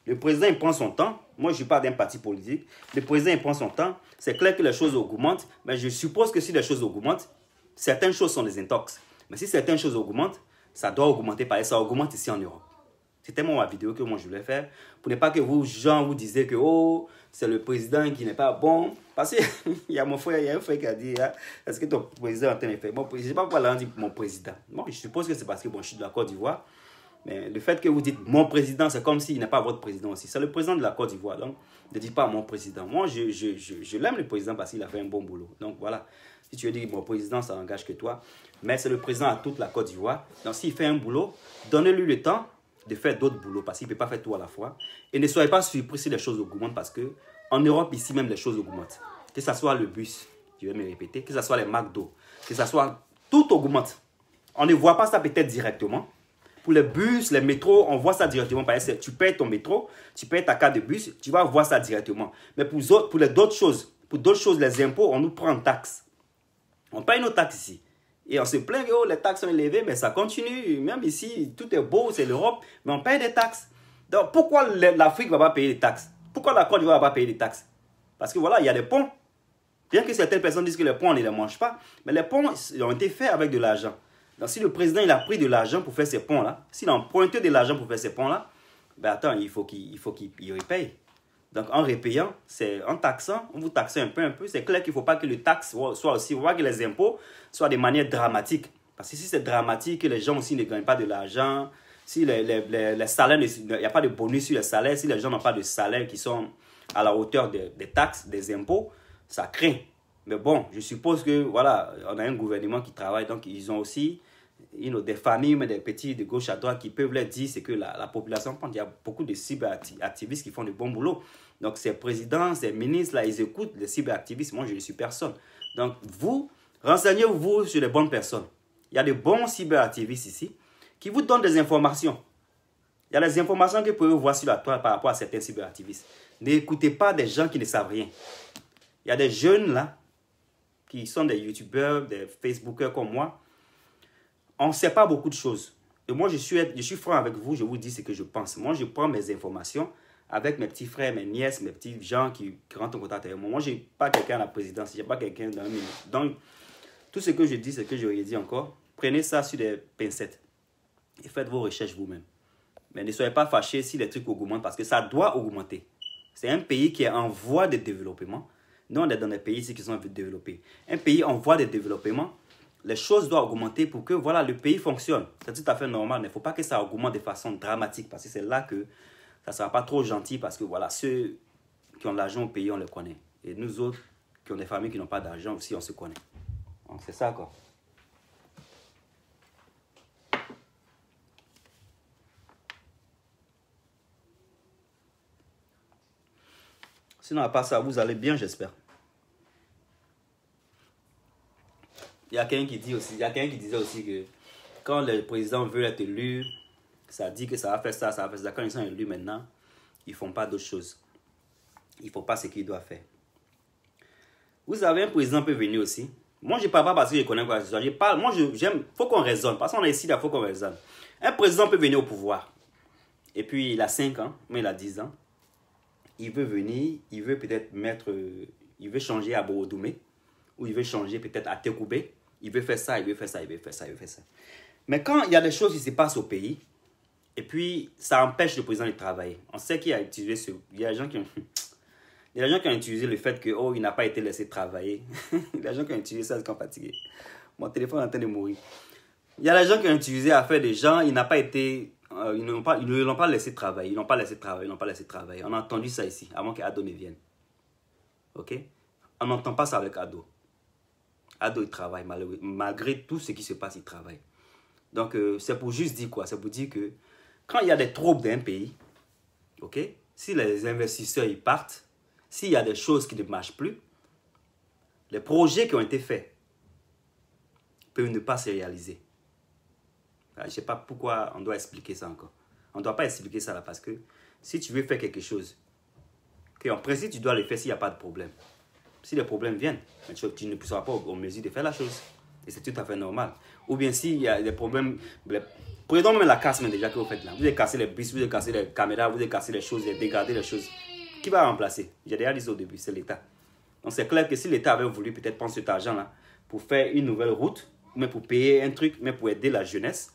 Le président, il prend son temps. Moi, je ne suis pas d'un parti politique. Le président, il prend son temps. C'est clair que les choses augmentent. Mais je suppose que si les choses augmentent, certaines choses sont des intox. Mais si certaines choses augmentent, ça doit augmenter. Parce que ça augmente ici en Europe. C'était ma vidéo que moi, je voulais faire. Pour ne pas que vous, gens, vous disiez que oh, c'est le président qui n'est pas bon. Parce qu'il y a un frère qui a dit, hein, est-ce que ton président est en train de faire? Bon, je ne sais pas pourquoi là, on dit mon président. Moi, je suppose que c'est parce que bon, je suis de la Côte d'Ivoire. Mais le fait que vous dites mon président, c'est comme s'il n'est pas votre président aussi. C'est le président de la Côte d'Ivoire. Donc, ne dites pas mon président. Moi, je l'aime le président parce qu'il a fait un bon boulot. Donc, voilà. Si tu veux dire mon président, ça n'engage que toi. Mais c'est le président à toute la Côte d'Ivoire. Donc, s'il fait un boulot, donnez-lui le temps de faire d'autres boulots parce qu'il ne peut pas faire tout à la fois. Et ne soyez pas surpris si les choses augmentent parce que en Europe, ici même, les choses augmentent. Que ce soit le bus, je vais me répéter, que ce soit les McDo, que ce soit... Tout augmente. On ne voit pas ça peut-être directement. Pour les bus, les métros, on voit ça directement. Par exemple, tu payes ton métro, tu payes ta carte de bus, tu vas voir ça directement. Mais pour d'autres choses, les impôts, on nous prend en taxes. On paye nos taxes ici. Et on se plaint que oh, les taxes sont élevées, mais ça continue. Même ici, tout est beau, c'est l'Europe, mais on paye des taxes. Donc, pourquoi l'Afrique ne va pas payer des taxes? Pourquoi la Côte d'Ivoire ne va pas payer des taxes? Parce que voilà, il y a des ponts. Bien que certaines personnes disent que les ponts, on ne les mange pas, mais les ponts ont été faits avec de l'argent. Donc, si le président il a pris de l'argent pour faire ces ponts-là, s'il a emprunté de l'argent pour faire ces ponts-là, ben attends, il faut qu'il repaye. Donc, en repayant, en taxant, on vous taxe un peu, c'est clair qu'il ne faut pas que le taxe soit aussi, il faut pas que les impôts soient de manière dramatique. Parce que si c'est dramatique, que les gens aussi ne gagnent pas de l'argent, si les salaires, il n'y a pas de bonus sur les salaires, si les gens n'ont pas de salaires qui sont à la hauteur des taxes, des impôts, ça craint. Mais bon, je suppose que, voilà, on a un gouvernement qui travaille, donc ils ont aussi des familles, mais des petits de gauche à droite qui peuvent leur dire c'est que la population prend. Il y a beaucoup de cyberactivistes qui font du bon boulot. Donc, ces présidents, ces ministres, là, ils écoutent les cyberactivistes. Moi, je ne suis personne. Donc, vous, renseignez-vous sur les bonnes personnes. Il y a de bons cyberactivistes ici qui vous donnent des informations. Il y a des informations que vous pouvez voir sur la toile par rapport à certains cyberactivistes. N'écoutez pas des gens qui ne savent rien. Il y a des jeunes, là, qui sont des youtubeurs, des facebookers comme moi. On ne sait pas beaucoup de choses. Et moi, je suis franc avec vous, je vous dis ce que je pense. Moi, je prends mes informations avec mes petits frères, mes nièces, mes petits gens qui rentrent en contact avec moi. Moi, je n'ai pas quelqu'un à la présidence, je n'ai pas quelqu'un dans le milieu. Donc, tout ce que je dis, c'est que je redis encore. Prenez ça sur des pincettes et faites vos recherches vous-même. Mais ne soyez pas fâchés si les trucs augmentent parce que ça doit augmenter. C'est un pays qui est en voie de développement. Nous, on est dans des pays ici qui sont développés. Un pays en voie de développement, les choses doivent augmenter pour que voilà, le pays fonctionne. C'est tout à fait normal. Il ne faut pas que ça augmente de façon dramatique parce que c'est là que ça ne sera pas trop gentil parce que voilà, ceux qui ont l'argent au pays, on les connaît. Et nous autres, qui ont des familles qui n'ont pas d'argent aussi, on se connaît. Donc c'est ça quoi. Sinon, à part ça, vous allez bien, j'espère. Il y a quelqu'un qui disait aussi que quand le président veut être élu, ça dit que ça va faire ça, ça va faire ça. Quand ils sont élus maintenant, ils ne font pas d'autres choses. il ne faut pas ce qu'il doit faire. Vous savez, un président peut venir aussi. Moi, je ne parle pas parce que je connais quoi que ce soit. Je parle, moi, j'aime, il faut qu'on raisonne. Parce qu'on est ici, il faut qu'on raisonne. Un président peut venir au pouvoir. Et puis, il a 5 ans, mais il a 10 ans. Il veut venir, il veut peut-être mettre, il veut changer à Borodoumé. Ou il veut changer peut-être à Tekoubé. Il veut faire ça, il veut faire ça, il veut faire ça, il veut faire ça. Mais quand il y a des choses qui se passent au pays, et puis ça empêche le président de travailler. On sait qu'il a utilisé ce... Il y a des gens qui ont utilisé le fait que, oh, il n'a pas été laissé travailler. Il y a des gens qui ont utilisé ça quand fatigué. Mon téléphone est en train de mourir. Il y a des gens qui ont utilisé à faire des gens, il n'a pas été... ils ne l'ont pas laissé travailler. Ils n'ont pas laissé travailler, ils n'ont pas laissé travailler. On a entendu ça ici, avant qu'Ado ne vienne. Ok? On n'entend pas ça avec Ado. Ado, il travaille, malgré tout ce qui se passe, il travaille. Donc, c'est pour juste dire quoi? C'est pour dire que quand il y a des troubles d'un pays, ok? Si les investisseurs ils partent, s'il y a des choses qui ne marchent plus, les projets qui ont été faits peuvent ne pas se réaliser. Je ne sais pas pourquoi on doit expliquer ça encore. On ne doit pas expliquer ça là parce que si tu veux faire quelque chose, en principe, tu dois le faire s'il n'y a pas de problème. Si les problèmes viennent, tu ne seras pas en mesure de faire la chose. Et c'est tout à fait normal. Ou bien s'il y a des problèmes... Prenons même la casse déjà que vous faites là. Vous avez cassé les bus, vous avez cassé les caméras, vous avez cassé les choses, vous avez dégradé les choses. Qui va remplacer? J'ai déjà dit ça au début, c'est l'État. Donc c'est clair que si l'État avait voulu peut-être prendre cet argent-là pour faire une nouvelle route, mais pour payer un truc, mais pour aider la jeunesse,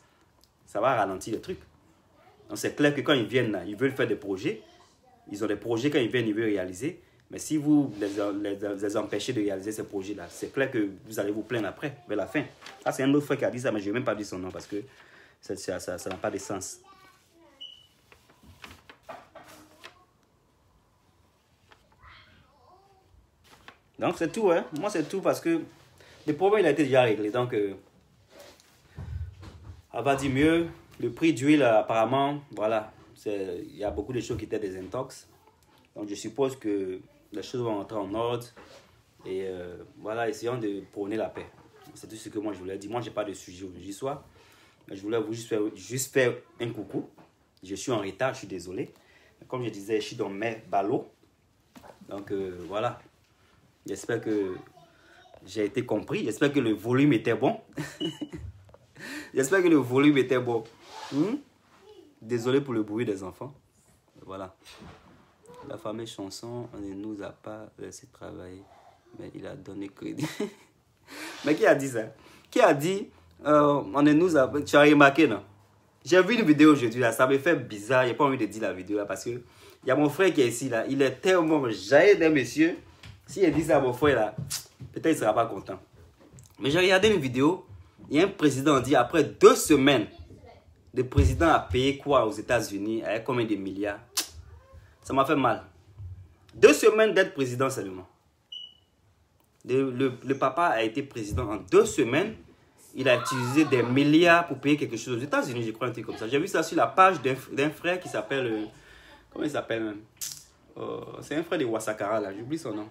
ça va ralentir le truc. Donc c'est clair que quand ils viennent là, ils veulent faire des projets. Ils ont des projets quand ils viennent, ils veulent réaliser. Mais si vous les empêchez de réaliser ces projets-là, c'est clair que vous allez vous plaindre après, vers la fin. Ça, c'est un autre frère qui a dit ça, mais je ne vais même pas dire son nom parce que ça n'a pas de sens. Donc, c'est tout, hein. Moi, c'est tout parce que le problème, il a été déjà réglé. Donc, on va dire mieux. Le prix d'huile, apparemment, voilà, il y a beaucoup de choses qui étaient des intox. Donc, je suppose que les choses vont entrer en ordre. Et voilà, essayons de prôner la paix. C'est tout ce que moi, je voulais dire. Moi, je n'ai pas de sujet aujourd'hui soir. Mais je voulais vous juste faire un coucou. Je suis en retard, je suis désolé. Comme je disais, je suis dans mes ballots. Donc, voilà. J'espère que j'ai été compris. J'espère que le volume était bon. J'espère que le volume était bon. Désolé pour le bruit des enfants. Voilà. La fameuse chanson, on ne nous a pas laissé travailler, mais il a donné crédit. Mais qui a dit ça? Qui a dit, on ne nous a... Tu as remarqué, non? J'ai vu une vidéo aujourd'hui, là, ça me fait bizarre. Je n'ai pas envie de dire la vidéo, là, parce que il y a mon frère qui est ici, là. Il est tellement jailli d'un monsieur. Si il dit ça à mon frère, là, peut-être il ne sera pas content. Mais j'ai regardé une vidéo. Il y a un président qui dit, après 2 semaines, le président a payé quoi aux États-Unis avec combien de milliards? Ça m'a fait mal. 2 semaines d'être président seulement. Le papa a été président en 2 semaines. Il a utilisé des milliards pour payer quelque chose aux États-Unis, je crois, un truc comme ça. J'ai vu ça sur la page d'un frère qui s'appelle... comment il s'appelle? C'est un frère de Wasakara, là. J'oublie son nom.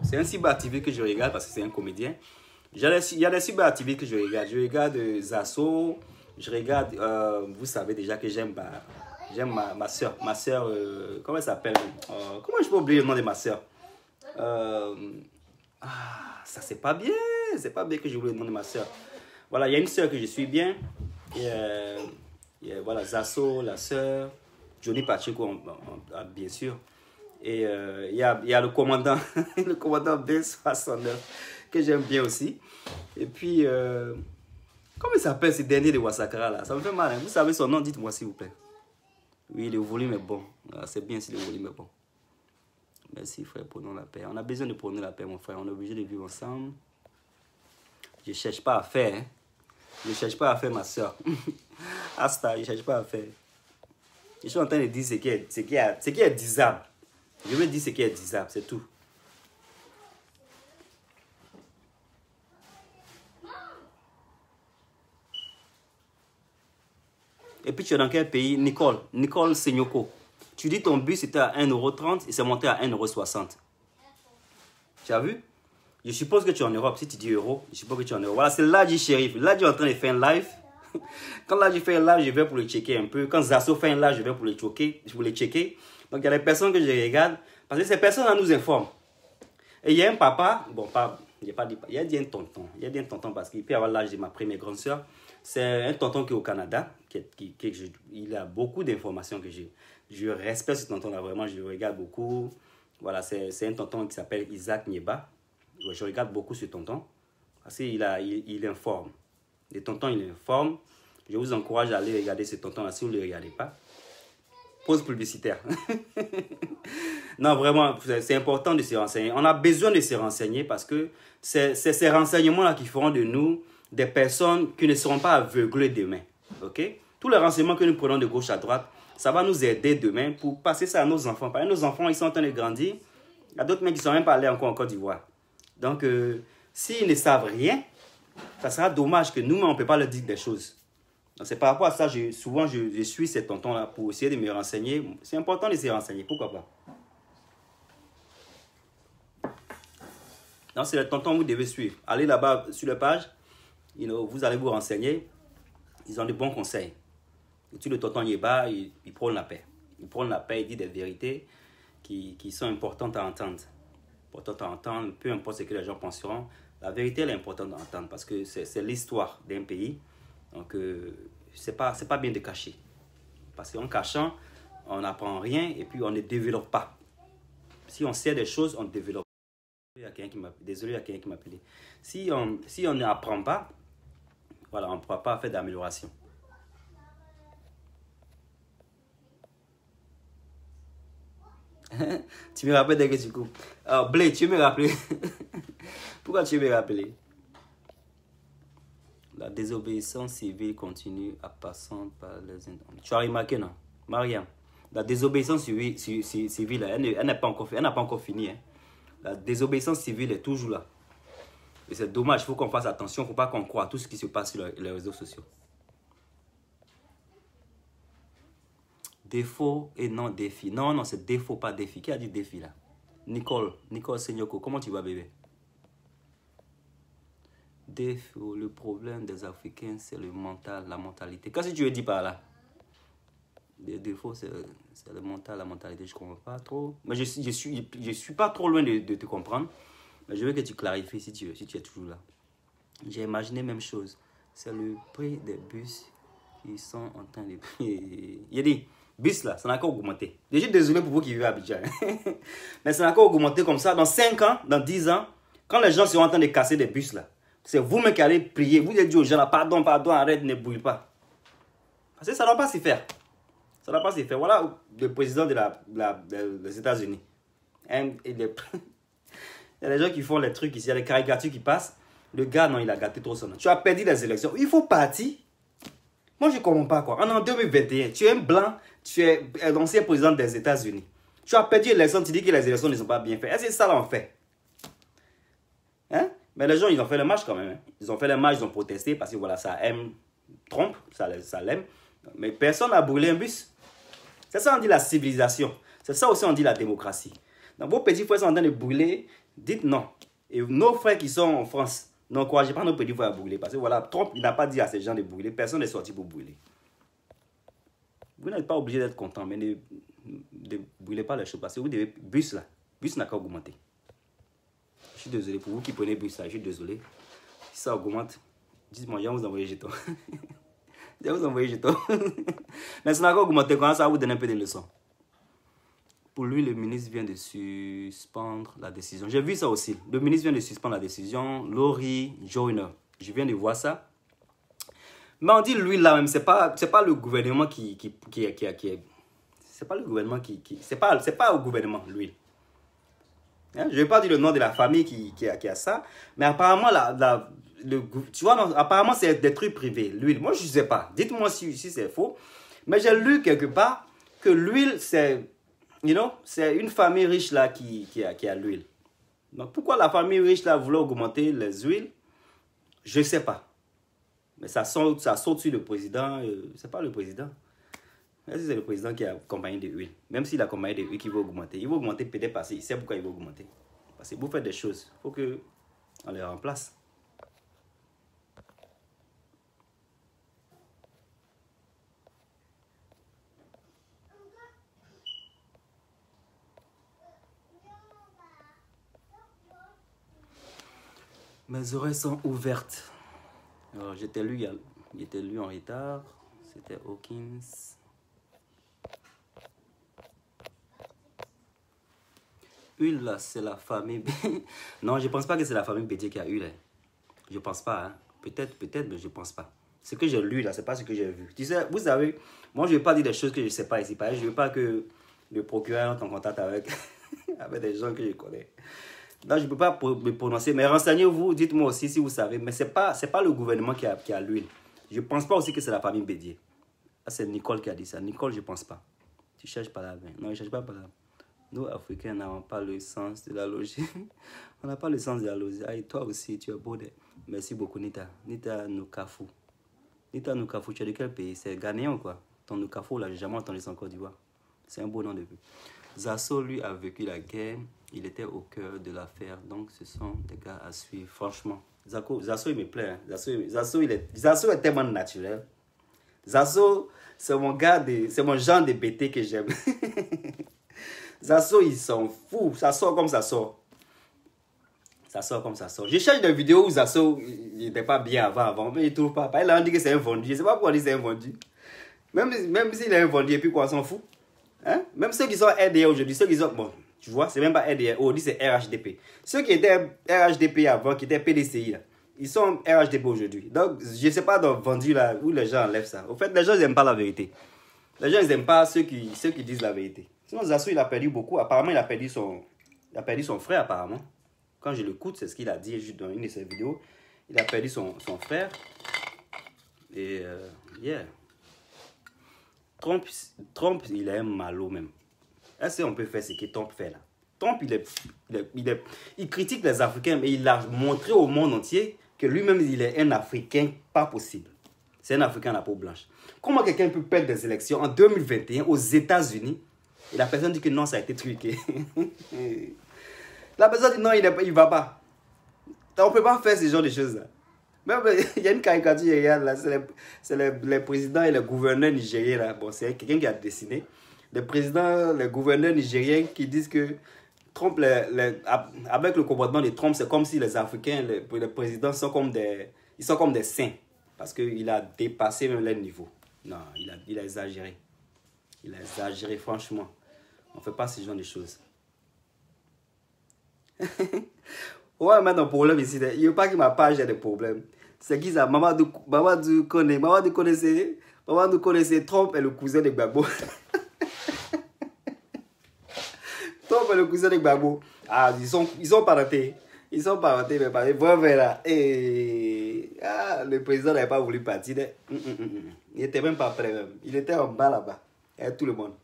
C'est un cyberactiviste que je regarde parce que c'est un comédien. Il y a des cyberactivistes que je regarde. Je regarde Zasso. Je regarde... vous savez déjà que j'aime ma soeur. Ma soeur... comment elle s'appelle? Comment je peux oublier le nom de ma soeur? Ça c'est pas bien. C'est pas bien que j'oublie le nom de ma soeur. Voilà, il y a une soeur que je suis bien. Et voilà, Zasso, la soeur. Johnny Pacheco, bien sûr. Et il y a le commandant, le commandant B69, que j'aime bien aussi. Et puis, comment il s'appelle ce dernier de Wasakara là? Ça me fait mal, hein? Vous savez son nom? Dites-moi s'il vous plaît. Oui, le volume est bon. C'est bien si le volume est bon. Merci frère, prenons la paix. On a besoin de prendre la paix, mon frère. On est obligé de vivre ensemble. Je ne cherche pas à faire. Hein? Je ne cherche pas à faire, ma soeur. Asta, je ne cherche pas à faire. Je suis en train de dire ce qui est disable. Je veux dire ce qui est disable, c'est tout. Et puis tu es dans quel pays? Nicole Senyoko. Tu dis ton bus était à 1,30 € et c'est monté à 1,60 €. Tu as vu? Je suppose que tu es en Europe. Si tu dis euro, je suppose que tu es en Europe. Voilà, c'est Ladji Shérif. Ladji est en train de faire un live. Quand Ladji fait un live, je vais pour le checker un peu. Quand Zasso fait un live, je vais pour le checker. Donc il y a des personnes que je regarde. Parce que ces personnes-là nous informent. Et il y a un papa, bon, pas, il y a dit un tonton. Il y a dit un tonton parce qu'il peut avoir l'âge de ma première grande sœur. C'est un tonton qui est au Canada. Il a beaucoup d'informations que j'ai. Je respecte ce tonton-là, vraiment, je le regarde beaucoup. Voilà, c'est un tonton qui s'appelle Isaac Nieba. Je regarde beaucoup ce tonton parce qu'il informe. Les tontons, il informe. Je vous encourage à aller regarder ce tonton-là si vous ne le regardez pas. Pause publicitaire. Non, vraiment, c'est important de se renseigner. On a besoin de se renseigner parce que c'est ces renseignements-là qui feront de nous des personnes qui ne seront pas aveuglées demain. Ok? Tous les renseignements que nous prenons de gauche à droite, ça va nous aider demain pour passer ça à nos enfants. Parce que nos enfants, ils sont en train de grandir. Il y a d'autres mecs qui ne sont même pas allés encore en Côte d'Ivoire. Donc, s'ils ne savent rien, ça sera dommage que nous-mêmes, on ne peut pas leur dire des choses. Donc, c'est par rapport à ça, souvent, je suis ces tontons-là pour essayer de me renseigner. C'est important de se renseigner, pourquoi pas. Donc, c'est le tonton que vous devez suivre. Allez là-bas sur la page, vous allez vous renseigner. Ils ont de bons conseils. Et tout le tonton Yeba, il prône la paix. Il prône la paix, il dit des vérités qui sont importantes à entendre. Importantes à entendre, peu importe ce que les gens penseront. La vérité, elle est importante à entendre parce que c'est l'histoire d'un pays. Donc, c'est pas bien de cacher. Parce qu'en cachant, on n'apprend rien et puis on ne développe pas. Si on sait des choses, on développe. Désolé, il y a quelqu'un qui m'a appelé. Si on n'apprend pas, voilà, on ne pourra pas faire d'amélioration. Tu me rappelles dès que tu coupes. Alors, Blé, tu me rappelles. Pourquoi tu me rappelles? La désobéissance civile continue à passer par les... Tu as remarqué, non? Mariam, la désobéissance civile, elle n'a pas encore fini. Hein. La désobéissance civile est toujours là. Et c'est dommage, il faut qu'on fasse attention, il ne faut pas qu'on croie à tout ce qui se passe sur les réseaux sociaux. Défaut et non défi. Non, c'est défaut, pas défi. Qui a dit défi là? Nicole Senyoko, comment tu vas bébé? Défaut, le problème des Africains, c'est le mental, la mentalité. Qu'est-ce que tu veux dire par là? Les défauts, c'est le mental, la mentalité. Je ne comprends pas trop. Mais je suis pas trop loin de te comprendre. Mais je veux que tu clarifies si tu es toujours là. J'ai imaginé même chose. C'est le prix des bus qui sont en train de... Il a dit, bus là, ça n'a qu'à augmenter. Je suis désolé pour vous qui vivez à Abidjan. Mais ça n'a qu'à augmenter comme ça. Dans 5 ans, dans 10 ans, quand les gens seront en train de casser des bus là, c'est vous-même qui allez prier. Vous allez dire aux gens là, pardon, arrête, ne brûle pas. Parce que ça ne doit pas s'y faire. Ça ne doit pas s'y faire. Voilà le président des États-Unis. Il y a des gens qui font les trucs ici, il y a les caricatures qui passent. Le gars, non, il a gâté trop son nom. Tu as perdu les élections. Il faut partir. Moi, je ne comprends pas quoi. En 2021, tu es un blanc, tu es l'ancien président des États-Unis. Tu as perdu l'élection, tu dis que les élections ne sont pas bien faites. Est-ce que c'est ça l'on fait? Hein? Mais les gens, ils ont fait le marche quand même. Hein? Ils ont fait le marche, ils ont protesté parce que voilà, ça aime Trump, ça l'aime. Mais personne n'a brûlé un bus. C'est ça on dit la civilisation. C'est ça aussi on dit la démocratie. Donc vos petits frères sont en train de brûler, dites non. Et nos frères qui sont en France, n'encouragez pas nos petits frères à brûler. Parce que voilà, Trump n'a pas dit à ces gens de brûler. Personne n'est sorti pour brûler. Vous n'êtes pas obligé d'être content, mais ne brûlez pas les choses. Parce que vous devez... Bus n'a qu'à augmenter. Je suis désolé pour vous qui prenez bus là, je suis désolé. Si ça augmente, dites-moi, je vais vous envoyer jeton. Je vais vous envoyer jeton. Mais ça n'a qu'à augmenter, quand ça va vous donner un peu de leçons. Pour lui, le ministre vient de suspendre la décision. J'ai vu ça aussi. Le ministre vient de suspendre la décision. Laurie Joyner. Je viens de voir ça. Mais on dit lui là même, c'est pas le gouvernement qui est... C'est pas le gouvernement c'est pas au gouvernement, lui. Hein? Je ne vais pas dire le nom de la famille qui a ça. Mais apparemment, tu vois, non, apparemment, c'est des trucs privés. L'huile, moi, je ne sais pas. Dites-moi si c'est faux. Mais j'ai lu quelque part que l'huile, c'est... c'est une famille riche là qui a l'huile. Donc pourquoi la famille riche là voulait augmenter les huiles? Je ne sais pas. Mais ça saute sur le président. C'est pas le président. C'est le président qui a compagnie de huile. Même s'il a compagnie de huile qui va augmenter. Il va augmenter peut-être parce qu'il sait pourquoi il va augmenter. Parce que vous faites des choses. Il faut qu'on les remplace. Mes oreilles sont ouvertes. Alors, j'étais lu en retard. C'était Hawkins. Huile, là, c'est la famille... Non, je pense pas que c'est la famille Bédier qui a eu, là. Je pense pas, hein. Peut-être, mais je pense pas. Ce que j'ai lu, là, c'est pas ce que j'ai vu. Tu sais, vous savez, moi, je vais pas dire des choses que je sais pas ici. Pareil, je veux pas que le procureur entre en contact avec, avec des gens que je connais. Donc, je peux pas me prononcer. Mais renseignez-vous, dites-moi aussi si vous savez. Mais c'est pas le gouvernement qui a l'huile. Je pense pas aussi que c'est la famille Bédier. C'est Nicole qui a dit ça. Nicole, je pense pas. Tu cherches pas la main. Non, je cherche pas là. Nous, Africains, n'avons pas le sens de la logique. On n'a pas le sens de la logique. Ah, et toi aussi, tu es beau. Merci beaucoup, Nita. Nita Nukafu. Nita Nukafu, tu es de quel pays? C'est ghanéen ou quoi? Ton Nukafu, là, j'ai jamais entendu ça en Côte d'Ivoire. C'est un beau nom de vie. Zasso, lui, a vécu la guerre. Il était au cœur de l'affaire. Donc, ce sont des gars à suivre. Franchement, Zasso, il me plaît. Hein. Zasso est tellement naturel. Zasso, c'est mon gars, c'est mon genre de BT que j'aime. Zasso, ils sont fous. Ça sort comme ça sort. Ça sort comme ça sort. Je cherche des vidéos où Zasso, il n'était pas bien avant, mais il ne trouve pas. Il a dit que c'est un vendu. Je ne sais pas pourquoi il dit que c'est un vendu. Même s'il est un vendu, et puis quoi, on s'en fout. Hein? Même ceux qui sont RDA aujourd'hui, ceux qui sont... Bon, tu vois, c'est même pas RDA. On dit c'est RHDP. Ceux qui étaient RHDP avant, qui étaient PDCI, là, ils sont RHDP aujourd'hui. Donc, je ne sais pas dans vendu là, où les gens enlèvent ça. Au fait, les gens, ils n'aiment pas la vérité. Les gens, ils n'aiment pas ceux qui disent la vérité. Sinon, Zasso, il a perdu beaucoup. Apparemment, il a perdu son frère, apparemment. Quand je l'écoute, c'est ce qu'il a dit juste dans une de ses vidéos. Il a perdu son frère. Et, yeah. Trump, il est un malot même. Est-ce qu'on peut faire ce que Trump fait là? Trump, il critique les Africains, mais il a montré au monde entier que lui-même, il est un Africain pas possible. C'est un Africain à la peau blanche. Comment quelqu'un peut perdre des élections en 2021 aux États-Unis et la personne dit que non, ça a été truqué? La personne dit non, il ne va pas. On ne peut pas faire ce genre de choses-là. Même, il y a une caricature, regarde, là, c'est les présidents et les gouverneurs nigériens. Là. Bon, c'est quelqu'un qui a dessiné. Les présidents, les gouverneurs nigériens qui disent que Trump, avec le comportement de Trump, c'est comme si les Africains, les présidents sont comme des saints. Parce qu'il a dépassé même leur niveau. Non, il a exagéré. Il a exagéré, franchement. On ne fait pas ce genre de choses. Ouais, mais le problème ici, il n'y a pas que ma page ait des problèmes. C'est qui ça? Mamadou connaissait Trump et le cousin de Gbagbo. Trump et le cousin de Gbagbo. Ah, ils sont parentés. Ils sont parentés, mais parentés. Voilà, là. Et le président n'avait pas voulu partir. Il n'était même pas prêt. Même. Il était en bas là-bas. Avec tout le monde.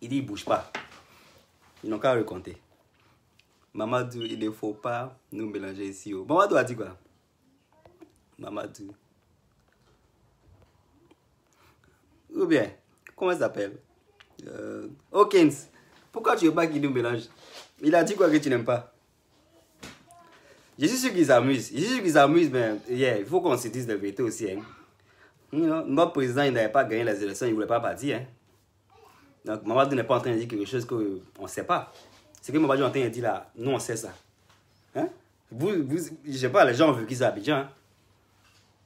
Il dit, il ne bouge pas. Ils n'ont qu'à raconter. Mamadou, il ne faut pas nous mélanger ici. Mamadou a dit quoi? Mamadou. Ou bien, comment il s'appelle? Hawkins. Pourquoi tu ne veux pas qu'il nous mélange? Il a dit quoi que tu n'aimes pas? Je suis sûr qu'ils s'amusent. Mais yeah, il faut qu'on se dise la vérité aussi. Hein. Notre président, il n'avait pas gagné les élections, il ne voulait pas partir. Hein. Donc, Mamadou n'est pas en train de dire quelque chose qu'on ne sait pas. Ce que Mamadou est en train de dire là, nous, on sait ça. Hein? Je ne sais pas, les gens ont vécu ça à Abidjan. Hein?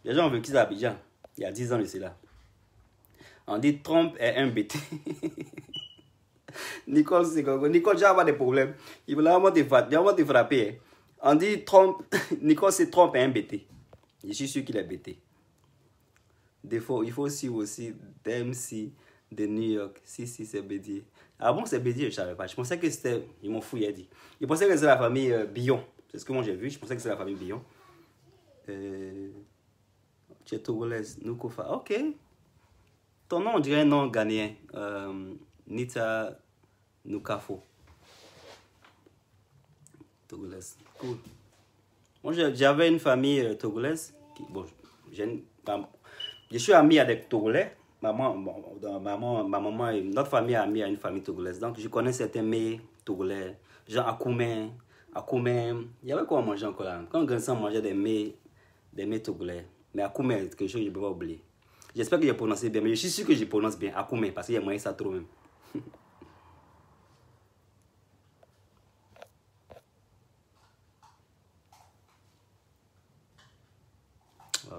Les gens ont vécu ça à Abidjan, il y a 10 ans de cela. On dit Trump est un BT. Nicole, tu vas avoir des problèmes. Il va vraiment te frapper. Hein? On dit Trump, Nicole, c'est Trump est un BT. Je suis sûr qu'il est BT. Il faut suivre aussi DMC de New York. Si, c'est Bédier. Ah bon, c'est Bédier, je ne savais pas. Je pensais que c'était... Ils m'ont fouillé, dit. Je pensais que c'était la famille Billon. C'est ce que moi j'ai vu. Je pensais que c'était la famille Billon. Tu es togolaise, Nukofa. Ok. Ton nom, on dirait un nom ghanéen. Nita Nukafo. Togolaise. Cool. Moi, j'avais une famille togolaise. Bon, je suis ami avec Togolais. Ma maman et notre famille est amie à une famille togolaise. Donc, je connais certains mets togolais. Genre Akoumen. Il y avait quoi à manger encore là? Quand on grandissait, on mangeait des mets togolais. Mais Akoumen, c'est quelque chose que je ne peux pas oublier. J'espère que j'ai prononcé bien. Mais je suis sûr que je prononce bien Akoumen. Parce qu'il y a moyen ça trop même.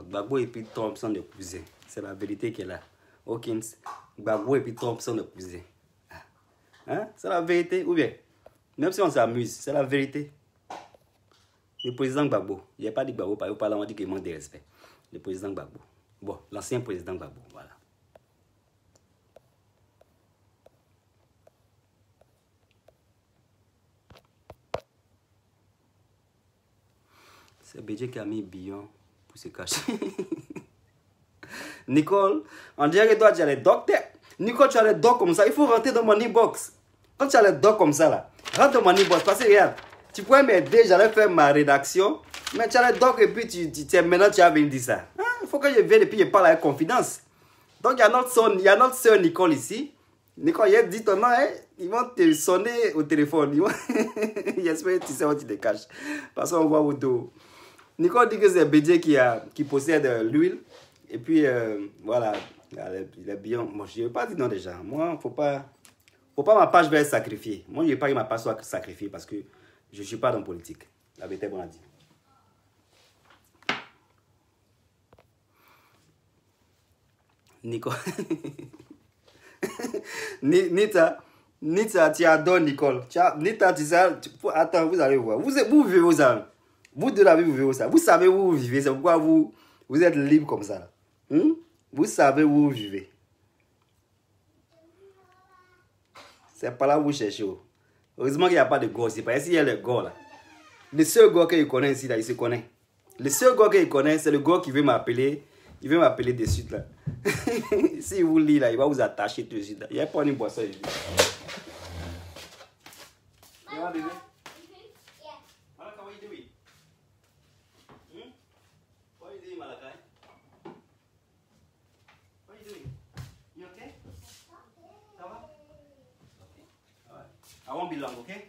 Gbagbo et puis Trump sont des cousins. C'est la vérité qui est là. Hawkins, Gbagbo et puis Trump sont des cousins. Hein? C'est la vérité, ou bien? Même si on s'amuse, c'est la vérité. Le président Gbagbo, il n'y a pas dit Gbagbo, au Parlement, on dit qu'il manque de respect. Le président Gbagbo. Bon, l'ancien président Gbagbo, voilà. C'est BJ qui a mis Billon pour se cacher. Nicole, on dirait que toi tu as les docs. Nicole, tu as les docs comme ça. Il faut rentrer dans mon inbox. Quand tu as les docs comme ça là, rentre dans mon inbox. Parce que regarde, tu pourrais m'aider, j'allais faire ma rédaction. Mais tu as les docs et puis maintenant tu as venu dire ça. Il faut que je vienne et puis je parle avec confidence. Donc il y a notre soeur Nicole ici. Nicole, il a dit ton nom, hein? Ils vont te sonner au téléphone. J'espère que tu sais où tu te caches. Parce qu'on voit au dos. Nicole dit que c'est BJ qui possède l'huile. Et puis, voilà, il est bien. Moi, je ne vais pas dire non déjà. Moi, faut pas ma page va être sacrifiée. Moi, je ne veux pas que ma page soit sacrifiée parce que je ne suis pas dans la politique. La vérité, bon à dire. Nicole. Nita, tu adores Nicole. Nita, tu sais, attends, vous allez voir. Vous vivez où ça? Vous de la vie, vous vivez où ça? Vous savez où vous vivez, c'est pourquoi vous êtes libre comme ça. Vous savez où vous vivez. C'est pas là où vous cherchez. Heureusement qu'il n'y a pas de gars ici. Parce qu'il y a le gars là. Le seul gars qu'il connaît ici, là, il se connaît. Le seul gars qu'il connaît, c'est le gars qui veut m'appeler. Il veut m'appeler de suite là. Si vous lit là, il va vous attacher tout de suite là. Il n'y a pas une boisson. I won't be long, okay?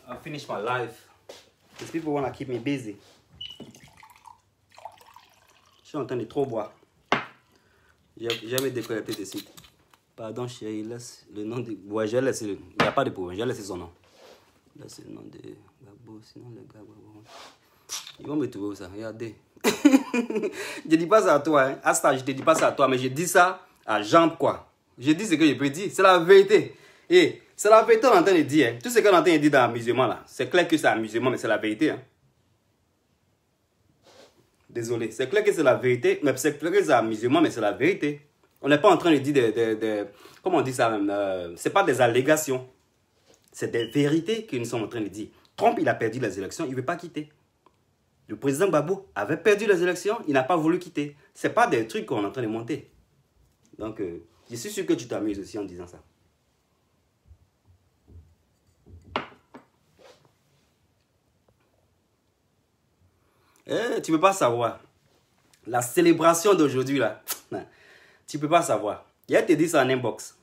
I'll finish my life. These people want to keep me busy. Je suis en train de trop boire. J'ai me déconnecté de suite. Pardon, chérie, laisse le nom de... Ouais, j'ai laissé le... Il n'y a pas de problème, j'ai laissé son nom. Laisse le nom de Gbagbo, sinon le gars... Ils vont me trouver où ça, regardez. Je dis pas ça à toi, hein. Asta, je te dis pas ça à toi, mais je dis ça à Jean, quoi. Je dis ce que je peux dire, c'est la vérité. Et c'est la vérité qu'on est en train de dire. Hein. Tout ce qu'on est en train de dire dans l'amusement, là, c'est clair que c'est amusement, mais c'est la vérité. Hein. Désolé, c'est clair que c'est la vérité, mais c'est clair que c'est amusement, mais c'est la vérité. On n'est pas en train de dire comment on dit ça même, c'est pas des allégations. C'est des vérités que nous sommes en train de dire. Trump, il a perdu les élections, il ne veut pas quitter. Le président Gbagbo avait perdu les élections, il n'a pas voulu quitter. Ce n'est pas des trucs qu'on est en train de monter. Donc, je suis sûr que tu t'amuses aussi en disant ça. Tu ne peux pas savoir. La célébration d'aujourd'hui, là, tu ne peux pas savoir. Il a te dit ça en inbox.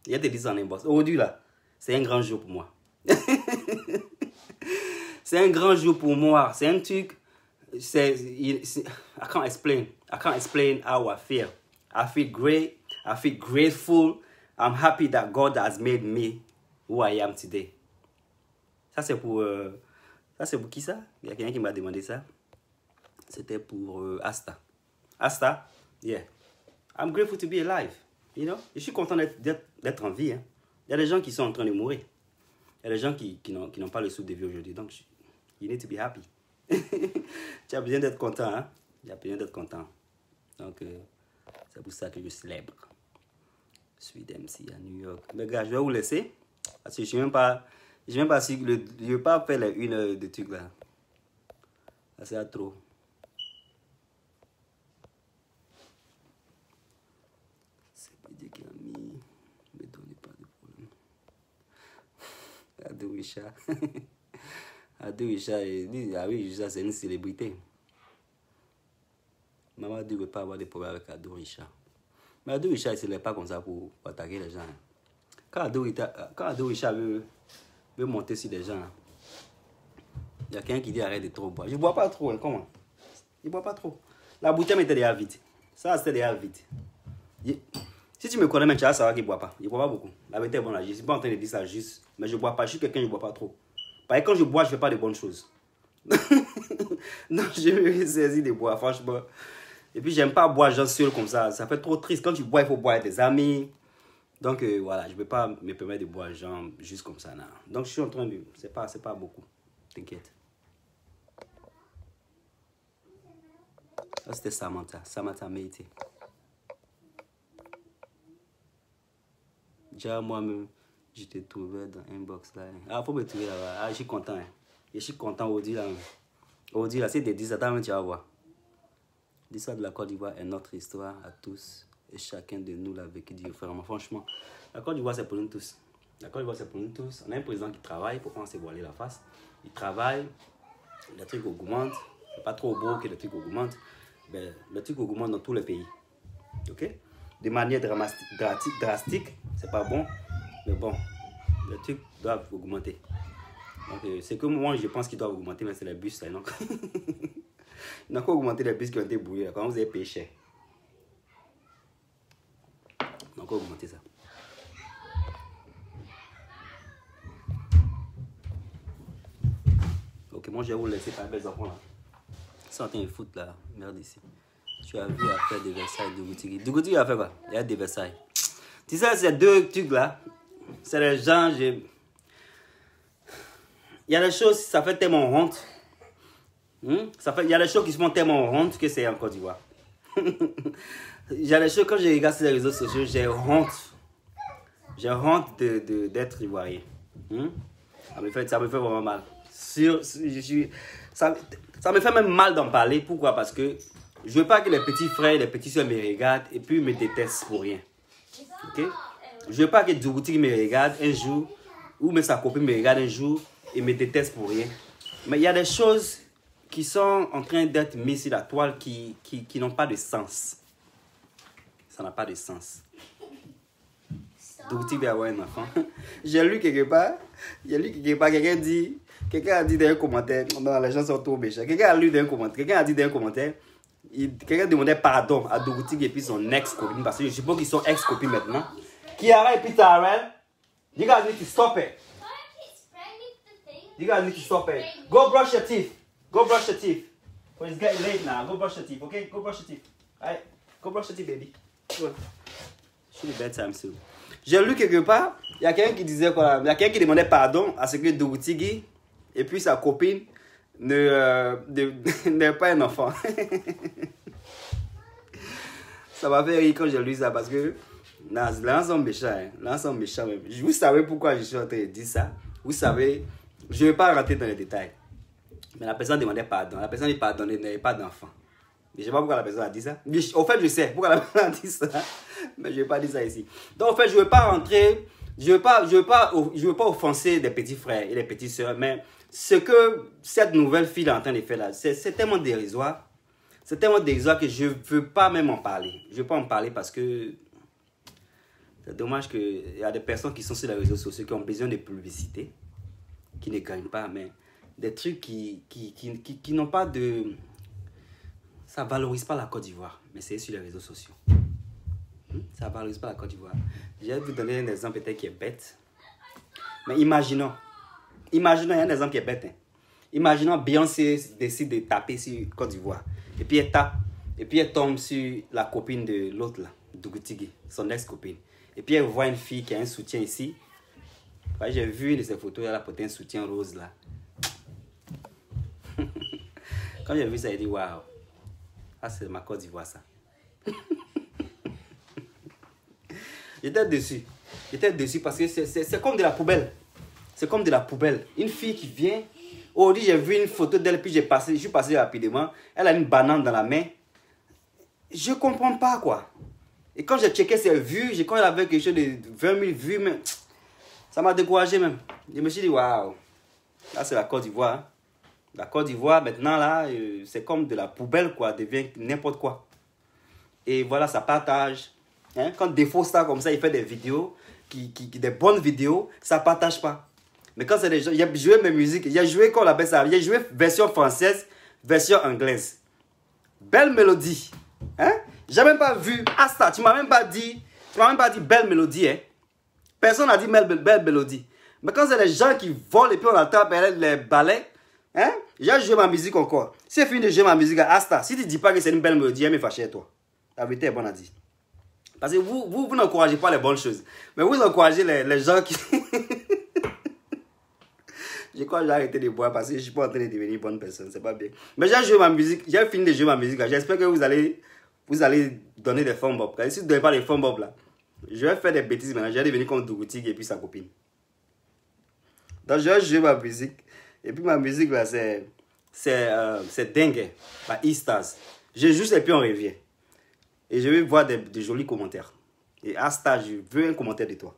Il a te dit ça en inbox. Aujourd'hui, là, c'est un grand jour pour moi. C'est un grand jour pour moi. C'est un truc. I can't explain how I feel. I feel great. I feel grateful. I'm happy that God has made me who I am today. Ça, c'est pour qui ça? Il y a quelqu'un qui m'a demandé ça. C'était pour Asta. Asta, yeah. I'm grateful to be alive. You know? Je suis content d'être en vie. Hein. Il y a des gens qui sont en train de mourir. Il y a des gens qui n'ont pas le souffle de vie aujourd'hui. Donc, you need to be happy. Tu as besoin d'être content. Hein? Tu as besoin d'être content. Donc, c'est pour ça que je célèbre. Sweet MC à New York. Mais gars, je vais vous laisser. Parce que je ne sais même pas si je ne vais pas faire les une de trucs là. C'est à trop. C'est Pédé qui a mis. Ne donnez pas de problème. Adou Richard. Adou Richard, il dit, ah oui, Richard, c'est une célébrité. Maman ne veut pas avoir de problème avec Adou Richard. Mais Adou Richard, il ne se pas comme ça pour attaquer les gens. Quand Adou Richard veut monter sur des gens, il y a quelqu'un qui dit arrête de trop boire. Je ne bois pas trop, hein, comment? Je ne bois pas trop. La bouteille m'était déjà vide. Ça, c'était déjà vide. Si tu me connais, tu vas savoir qu'il ne boit pas. Il ne boit pas beaucoup. La vérité est bonne là. Je ne suis pas en train de dire ça juste. Mais je ne bois pas. Je suis quelqu'un qui ne boit pas trop. Parce que quand je bois, je ne fais pas de bonnes choses. Non, je me saisis de boire, franchement. Et puis, j'aime pas boire genre seul comme ça. Ça fait trop triste. Quand tu bois, il faut boire avec tes amis. Donc, voilà, je ne peux pas me permettre de boire genre juste comme ça. Non. Donc, je suis en train de... C'est pas beaucoup. T'inquiète. Ça, c'était Samantha. Samantha Meite. Déjà, moi-même, je t'ai trouvé dans inbox là. Ah, faut me trouver là-bas. Ah, je suis content. Hein. Je suis content aujourd'hui là. Aujourd'hui là, c'est des 10 attends, tu vas voir. L'histoire de la Côte d'Ivoire est notre histoire à tous. Et chacun de nous l'a vécu différemment. Franchement, la Côte d'Ivoire, c'est pour nous tous. La Côte d'Ivoire, c'est pour nous tous. On a un président qui travaille. Pourquoi on s'est voilé la face? Il travaille. Les trucs augmentent. C'est pas trop beau que les trucs augmentent. Mais les trucs augmentent dans tous les pays. Ok? De manière drastique. C'est pas bon. Mais bon, les trucs doivent augmenter. Donc, c'est que moi, je pense qu'ils doivent augmenter, mais c'est les bus. Ça, non? Ils n'ont qu'à augmenter les bus qui ont été bouillés. Quand vous avez payé cher. Ils n'ont qu'à augmenter ça. Ok, moi je vais vous laisser par les enfants là. Ils sont en train de foutre là. Merde ici. Tu as vu l'affaire de Versailles, Dougoutigui. Dougoutigui a fait quoi? Il y a des Versailles. Tu sais, ces deux trucs là, c'est les gens. Il y a des choses, ça fait tellement honte. Il y a des choses qui se font tellement honte que c'est en Côte d'Ivoire. Il y a des choses, quand je regarde sur les réseaux sociaux, j'ai honte. J'ai honte d'être ivoirien. Ça me fait vraiment mal. Ça me fait même mal d'en parler. Pourquoi? Parce que je veux pas que les petits frères et les petites soeurs me regardent et puis me détestent pour rien. Ok? Je veux pas que Dougoutigui me regarde un jour ou même sa copine me regarde un jour et me déteste pour rien. Mais il y a des choses qui sont en train d'être mises sur la toile qui n'ont pas de sens. Ça n'a pas de sens. Dougoutigui va avoir un enfant. J'ai lu quelque part, quelqu'un a dit dans un commentaire, non, les gens sont trop méchants. Quelqu'un a lu dans un commentaire, quelqu'un demandait pardon à Dougoutigui et puis son ex-copine, parce que je suppose qu'ils sont ex-copines maintenant. Kiara et puis Tarel, you guys need to stop it. You guys need to stop it. Go brush your teeth. Go brush your teeth. Well, it's getting late now. Go brush your teeth, okay? Go brush your teeth. Alright? Go brush your teeth, baby. Go. Should be bedtime soon. J'ai lu quelque part, il y a quelqu'un qui disait quoi? Il y a quelqu'un qui demandait pardon à ce que Dougoutigui et puis sa copine n'aient pas un enfant. Ça m'a fait rire quand j'ai lu ça parce que là, ils sont méchants. Hein. Là, ils sont méchants même. Vous savez pourquoi je suis en train de dire ça? Vous savez, je ne vais pas rentrer dans les détails. Mais la personne demandait pardon. La personne dit pardonner, n'avait pas d'enfant. Je ne sais pas pourquoi la personne a dit ça. Au fait, je sais pourquoi la personne a dit ça. Mais je ne vais pas dire ça ici. Donc, en fait, je ne veux pas rentrer. Je ne veux pas offenser des petits frères et des petites soeurs. Mais ce que cette nouvelle fille est en train de faire là, c'est tellement dérisoire. C'est tellement dérisoire que je ne veux pas même en parler. Je ne veux pas en parler parce que c'est dommage qu'il y a des personnes qui sont sur les réseaux sociaux qui ont besoin de publicité, qui ne gagnent pas, mais des trucs qui n'ont pas de... Ça ne valorise pas la Côte d'Ivoire, mais c'est sur les réseaux sociaux. Ça ne valorise pas la Côte d'Ivoire. Je vais vous donner un exemple peut-être qui est bête. Mais imaginons, il y a un exemple qui est bête. Hein. Imaginons Beyoncé décide de taper sur Côte d'Ivoire. Et puis elle tape, et puis elle tombe sur la copine de l'autre là, Dougoutigui, son ex-copine. Et puis elle voit une fille qui a un soutien ici. Ouais, j'ai vu une de ces photos, elle a porté un soutien rose là. Quand j'ai vu ça, j'ai dit waouh, ah c'est ma Côte d'Ivoire ça. J'étais dessus parce que c'est comme de la poubelle. C'est comme de la poubelle. Une fille qui vient. Aujourd'hui, j'ai vu une photo d'elle, puis je suis passé rapidement. Elle a une banane dans la main. Je comprends pas quoi. Et quand j'ai checké ses vues, quand elle avait quelque chose de 20 000 vues, mais ça m'a découragé même. Je me suis dit, waouh, là c'est la Côte d'Ivoire. Hein. La Côte d'Ivoire, maintenant là, c'est comme de la poubelle quoi, devient n'importe quoi. Et voilà, ça partage. Hein? Quand des faux stars comme ça, il fait des vidéos, des bonnes vidéos, ça partage pas. Mais quand c'est des gens, il a joué mes musiques, il a joué, qu'on l'appelle ça, il a joué version française, version anglaise. Belle mélodie. Hein? J'ai même pas vu Asta, tu m'as même pas dit belle mélodie. Hein? Personne n'a dit belle mélodie. Mais quand c'est les gens qui volent et puis on attrape les balais, Hein? J'ai joué ma musique encore. C'est fini de jouer ma musique à Asta. Si tu ne dis pas que c'est une belle mélodie, elle me fâche avec toi. La vérité est bonne à dire. Parce que vous n'encouragez pas les bonnes choses. Mais vous encouragez les gens qui... Je crois que j'ai arrêté de boire parce que je ne suis pas en train de devenir une bonne personne. C'est pas bien. Mais j'ai joué ma musique. J'ai fini de jouer ma musique. J'espère que vous allez donner des thumbs up. Si vous ne donnez pas les thumbs up là, je vais faire des bêtises maintenant. Je vais devenir comme Dougoutig et puis sa copine. Donc je vais jouer ma musique. Et puis ma musique là, c'est dingue. Par E-Stars. Je joue et puis on revient. Et je vais voir des jolis commentaires. Et Asta, je veux un commentaire de toi.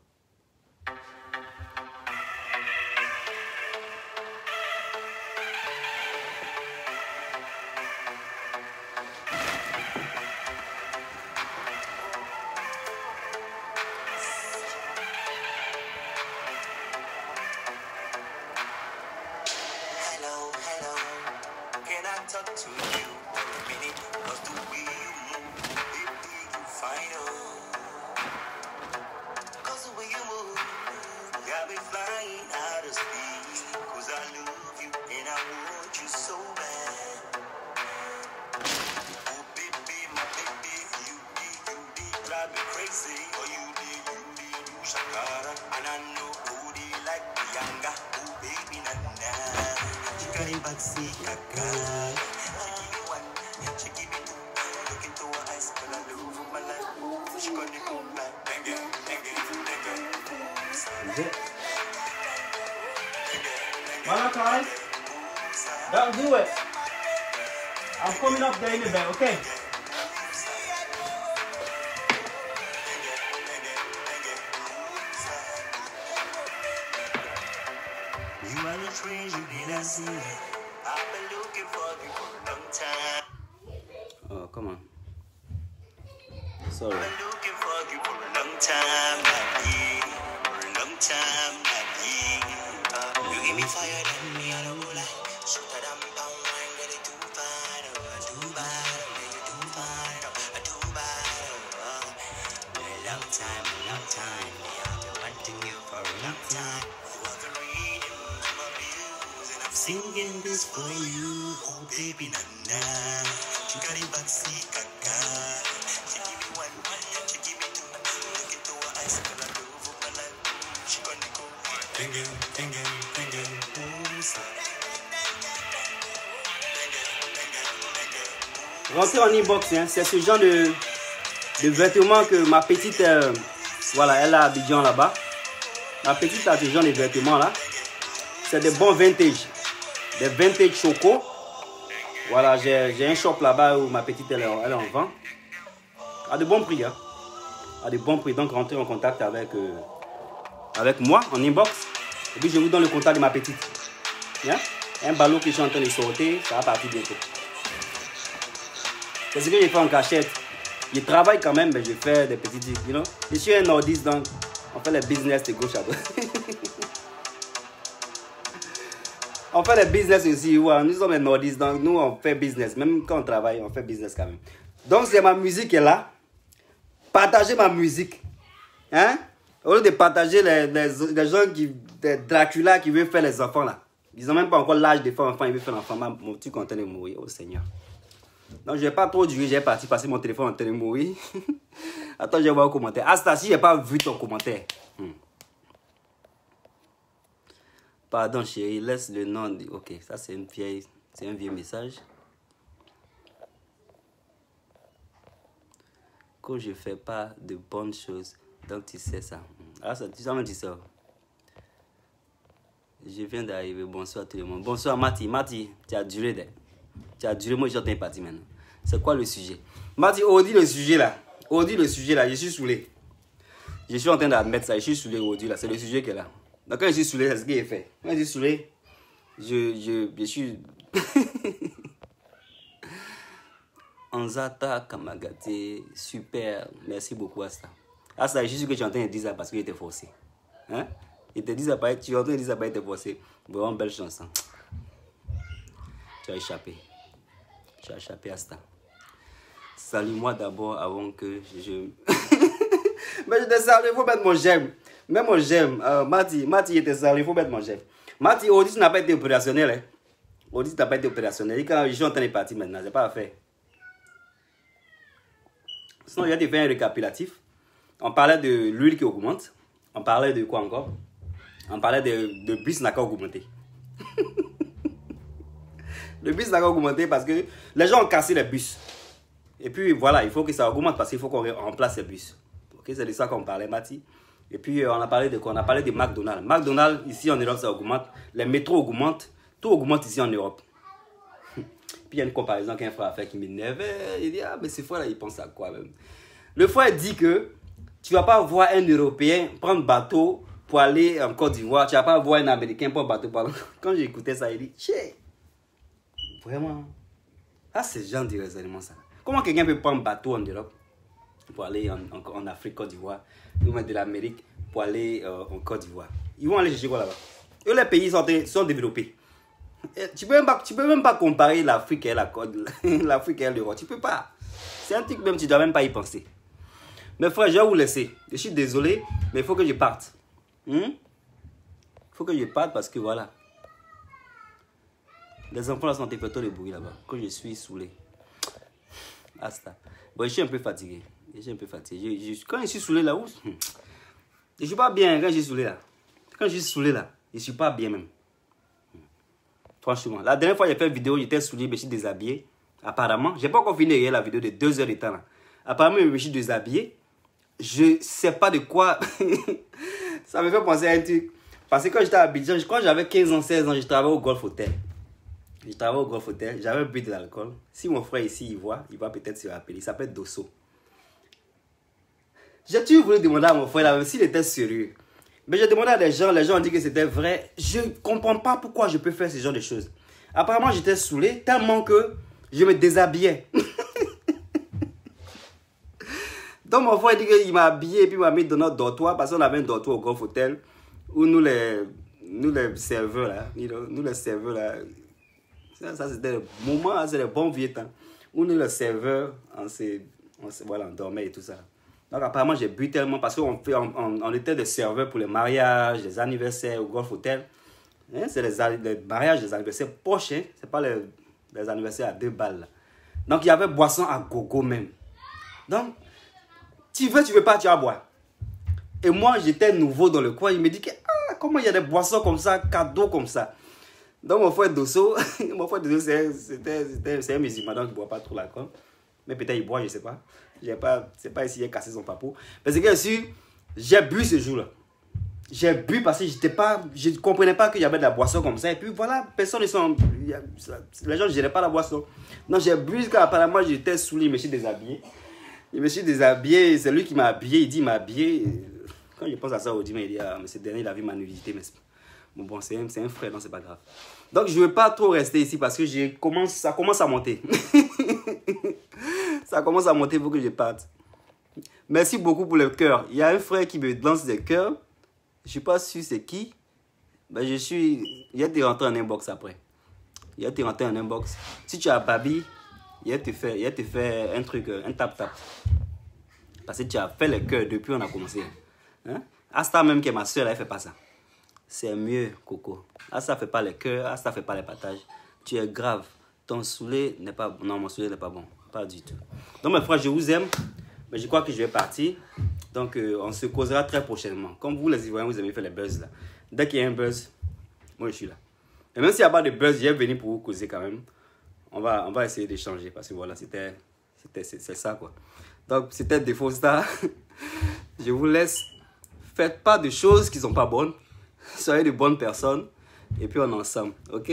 Malachi, don't do it. I'm coming up there in a bit, okay? You are the treasure that I see. I've been looking for you for a long time. Oh, come on. Sorry. I've been looking for you for a long time, like yeah. For a long time, like yeah. You give me fire, then me I don't like. Shoot that I'm pound wine, get it too bad, too bad, you too bad, too bad. A long time, yeah. I've been wanting you for a long time. You are the reading of my views, and I'm singing this for you, oh baby, nana. She got it back, see, kaka. She give me one, she give me two. Look into her eyes, girl, I love her, my life. She gonna go, thinking, Rentrez en inbox, hein. C'est ce genre de vêtements que ma petite, voilà, elle a à Abidjan là-bas. Ma petite a ce genre de vêtements là. C'est des bons vintage. Des vintage choco. Voilà, j'ai un shop là-bas où ma petite elle en vend. À de bons prix, hein. À de bons prix. Donc rentrez en contact avec moi en inbox. Et puis je vous donne le contact de ma petite. Hein? Un ballon que je suis en train de sortir, ça va partir bientôt. C'est ce que j'ai fait en cachette. Je travaille quand même, mais je fais des petits trucs, you know. Je suis un nordiste, donc on fait les business de gauche à droite. On fait les business aussi, ouais. Nous sommes les nordistes, donc nous on fait business. Même quand on travaille, on fait business quand même. Donc c'est ma musique qui est là. Partagez ma musique. Hein? Au lieu de partager les gens des Dracula qui veulent faire les enfants là. Ils n'ont même pas encore l'âge de faire enfant, ils veulent faire l'enfant. Mon petit content de mourir, oh Seigneur. Donc je n'ai pas trop duré, j'ai parti passer mon téléphone en train de mourir. Attends, je vais voir au commentaire. Asta, si je n'ai pas vu ton commentaire. Pardon chérie, laisse le nom. Ok, ça c'est un vieux message. Que je ne fais pas de bonnes choses. Donc tu sais ça. Ah, ça tu sais ça. Je viens d'arriver. Bonsoir tout le monde. Bonsoir Mati. Mati, tu as duré. Tu as duré. Moi, je suis parti maintenant. C'est quoi le sujet? Mati, Audi le sujet là. Audi le sujet là. Je suis saoulé. Je suis en train d'admettre ça. Je suis saoulé Audi là. C'est le sujet qui est là. Donc quand je suis saoulé, c'est ce qu'il est fait. Quand je suis saoulé, je suis... Anzata Kamagate, super. Merci beaucoup Asta. Asta, je suis sûr que tu es en train de dire ça parce qu'il était forcé. Hein? Il te dit ça, tu es en train de dire ça parce qu'il était forcé. Vraiment belle chanson. Tu as échappé. Tu as échappé Asta. Salue-moi d'abord avant que je... Mais je te salue, il faut mettre mon j'aime. Même mon j'aime. Mati, il te salue, il faut mettre mon j'aime. Mati, Audi, tu n'as pas été opérationnel. Hein? On dit que tu n'as pas été opérationnel. Et quand je suis en train de partir maintenant, c'est pas à faire. Sinon, il y a des faits récapitulatifs. On parlait de l'huile qui augmente. On parlait de quoi encore? On parlait de bus n'a qu'à augmenter. Le bus n'a qu'à augmenter parce que les gens ont cassé les bus. Et puis voilà, il faut que ça augmente parce qu'il faut qu'on remplace ces bus. Okay, c'est de ça qu'on parlait, Mati. Et puis on a parlé de quoi? On a parlé de McDonald's. McDonald's, ici en Europe, ça augmente. Les métros augmentent. Tout augmente ici en Europe. Puis il y a une comparaison qu'un frère a fait qui m'énervait. Il dit, ah, mais ce frère-là, il pense à quoi même? Le frère dit que tu ne vas pas voir un Européen prendre bateau pour aller en Côte d'Ivoire. Tu ne vas pas voir un Américain prendre bateau pour aller... Quand j'ai écouté ça, il dit, tchè, vraiment, ah, c'est genre de raisonnement ça. Comment quelqu'un peut prendre bateau en Europe pour aller en Afrique, Côte d'Ivoire, ou même de l'Amérique pour aller en Côte d'Ivoire? Ils vont aller chercher quoi là-bas? Eux, les pays sont développés. Tu peux même pas comparer l'Afrique et l'Afrique et l'Europe. Tu peux pas. C'est un truc même, tu dois même pas y penser. Mais frère, je vais vous laisser. Je suis désolé, mais il faut que je parte. Il faut que je parte parce que voilà. Les enfants là sont fait de bruit là-bas. Quand je suis saoulé. Asta. Bon, je suis un peu fatigué. Quand je suis saoulé là, je suis pas bien quand je suis saoulé là. Quand je suis saoulé là, je suis pas bien même. Franchement, la dernière fois j'ai fait une vidéo, j'étais saoulé, je me suis déshabillé. Apparemment, j'ai pas encore fini la vidéo de 2 heures de temps là. Apparemment, je me suis déshabillé. Je sais pas de quoi. Ça me fait penser à un truc. Parce que quand j'étais à Abidjan, quand j'avais 15 ans, 16 ans, je travaillais au Golf Hotel. J'avais bu de l'alcool. Si mon frère ici, il va peut-être se rappeler. Il s'appelle Dosso. J'ai toujours voulu demander à mon frère là, même s'il était sérieux. Mais j'ai demandé à des gens, les gens ont dit que c'était vrai. Je ne comprends pas pourquoi je peux faire ce genre de choses. Apparemment, j'étais saoulé tellement que je me déshabillais. Donc, mon frère dit qu'il m'a habillé et puis il m'a mis dans notre dortoir parce qu'on avait un dortoir au Golf Hotel où nous les serveurs là, ça c'était le moment, c'est le bon vieux temps où nous les serveurs, on dormait et tout ça. Donc apparemment j'ai bu tellement parce qu'on était des serveurs pour les mariages, les anniversaires au Golf Hotel. Hein, c'est les mariages, les anniversaires poches, hein? C'est pas les anniversaires à 2 balles. Là. Donc il y avait boisson à gogo même. Donc tu veux pas, tu vas boire. Et moi j'étais nouveau dans le coin, il me dit que comment il y a des boissons comme ça, cadeaux comme ça. Donc mon frère Dosso, c'est un musulman donc il ne boit pas trop l'alcool. Mais peut-être il boit, je ne sais pas. C'est pas ici, il a cassé son papeau. Mais c'est que j'ai bu ce jour-là. J'ai bu parce que je ne comprenais pas qu'il y avait de la boisson comme ça. Et puis voilà, personne ne sont... Les gens ne géraient pas la boisson. Donc j'ai bu parce qu'apparemment j'étais saoulé, je me suis déshabillé. C'est lui qui m'a habillé, il dit il m'a habillé. Quand je pense à ça, il dit, mais ce dernier, il a vu ma nudité. Mais bon, c'est un frère, donc c'est pas grave. Donc je ne veux pas trop rester ici parce que ça commence à monter. Ça commence à monter pour que je parte. Merci beaucoup pour le cœur. Il y a un frère qui me lance des cœurs. Je ne suis pas sûr c'est qui. Ben il va te rentrer en inbox après. Il va te rentrer en inbox. Si tu as Babi, il va te faire un truc, un tap-tap. Parce que tu as fait le cœur depuis qu'on a commencé. Hein? Asta même que ma soeur, elle ne fait pas ça. C'est mieux, Coco. Asta ne fait pas les cœurs, Asta ne fait pas les partages. Tu es grave. Ton saoulé n'est pas bon. Non, mon saoulé n'est pas bon. Pas du tout. Donc, mes frères, je vous aime. Mais je crois que je vais partir. Donc, on se causera très prochainement. Comme vous, les Ivoiriens, vous aimez faire les buzz là. Dès qu'il y a un buzz, moi, je suis là. Et même s'il n'y a pas de buzz, je vais venir pour vous causer quand même. On va essayer d'échanger. Parce que voilà, c'est ça, quoi. Donc, c'était Défaut Star. Je vous laisse. Faites pas de choses qui ne sont pas bonnes. Soyez de bonnes personnes. Et puis, on est ensemble. OK?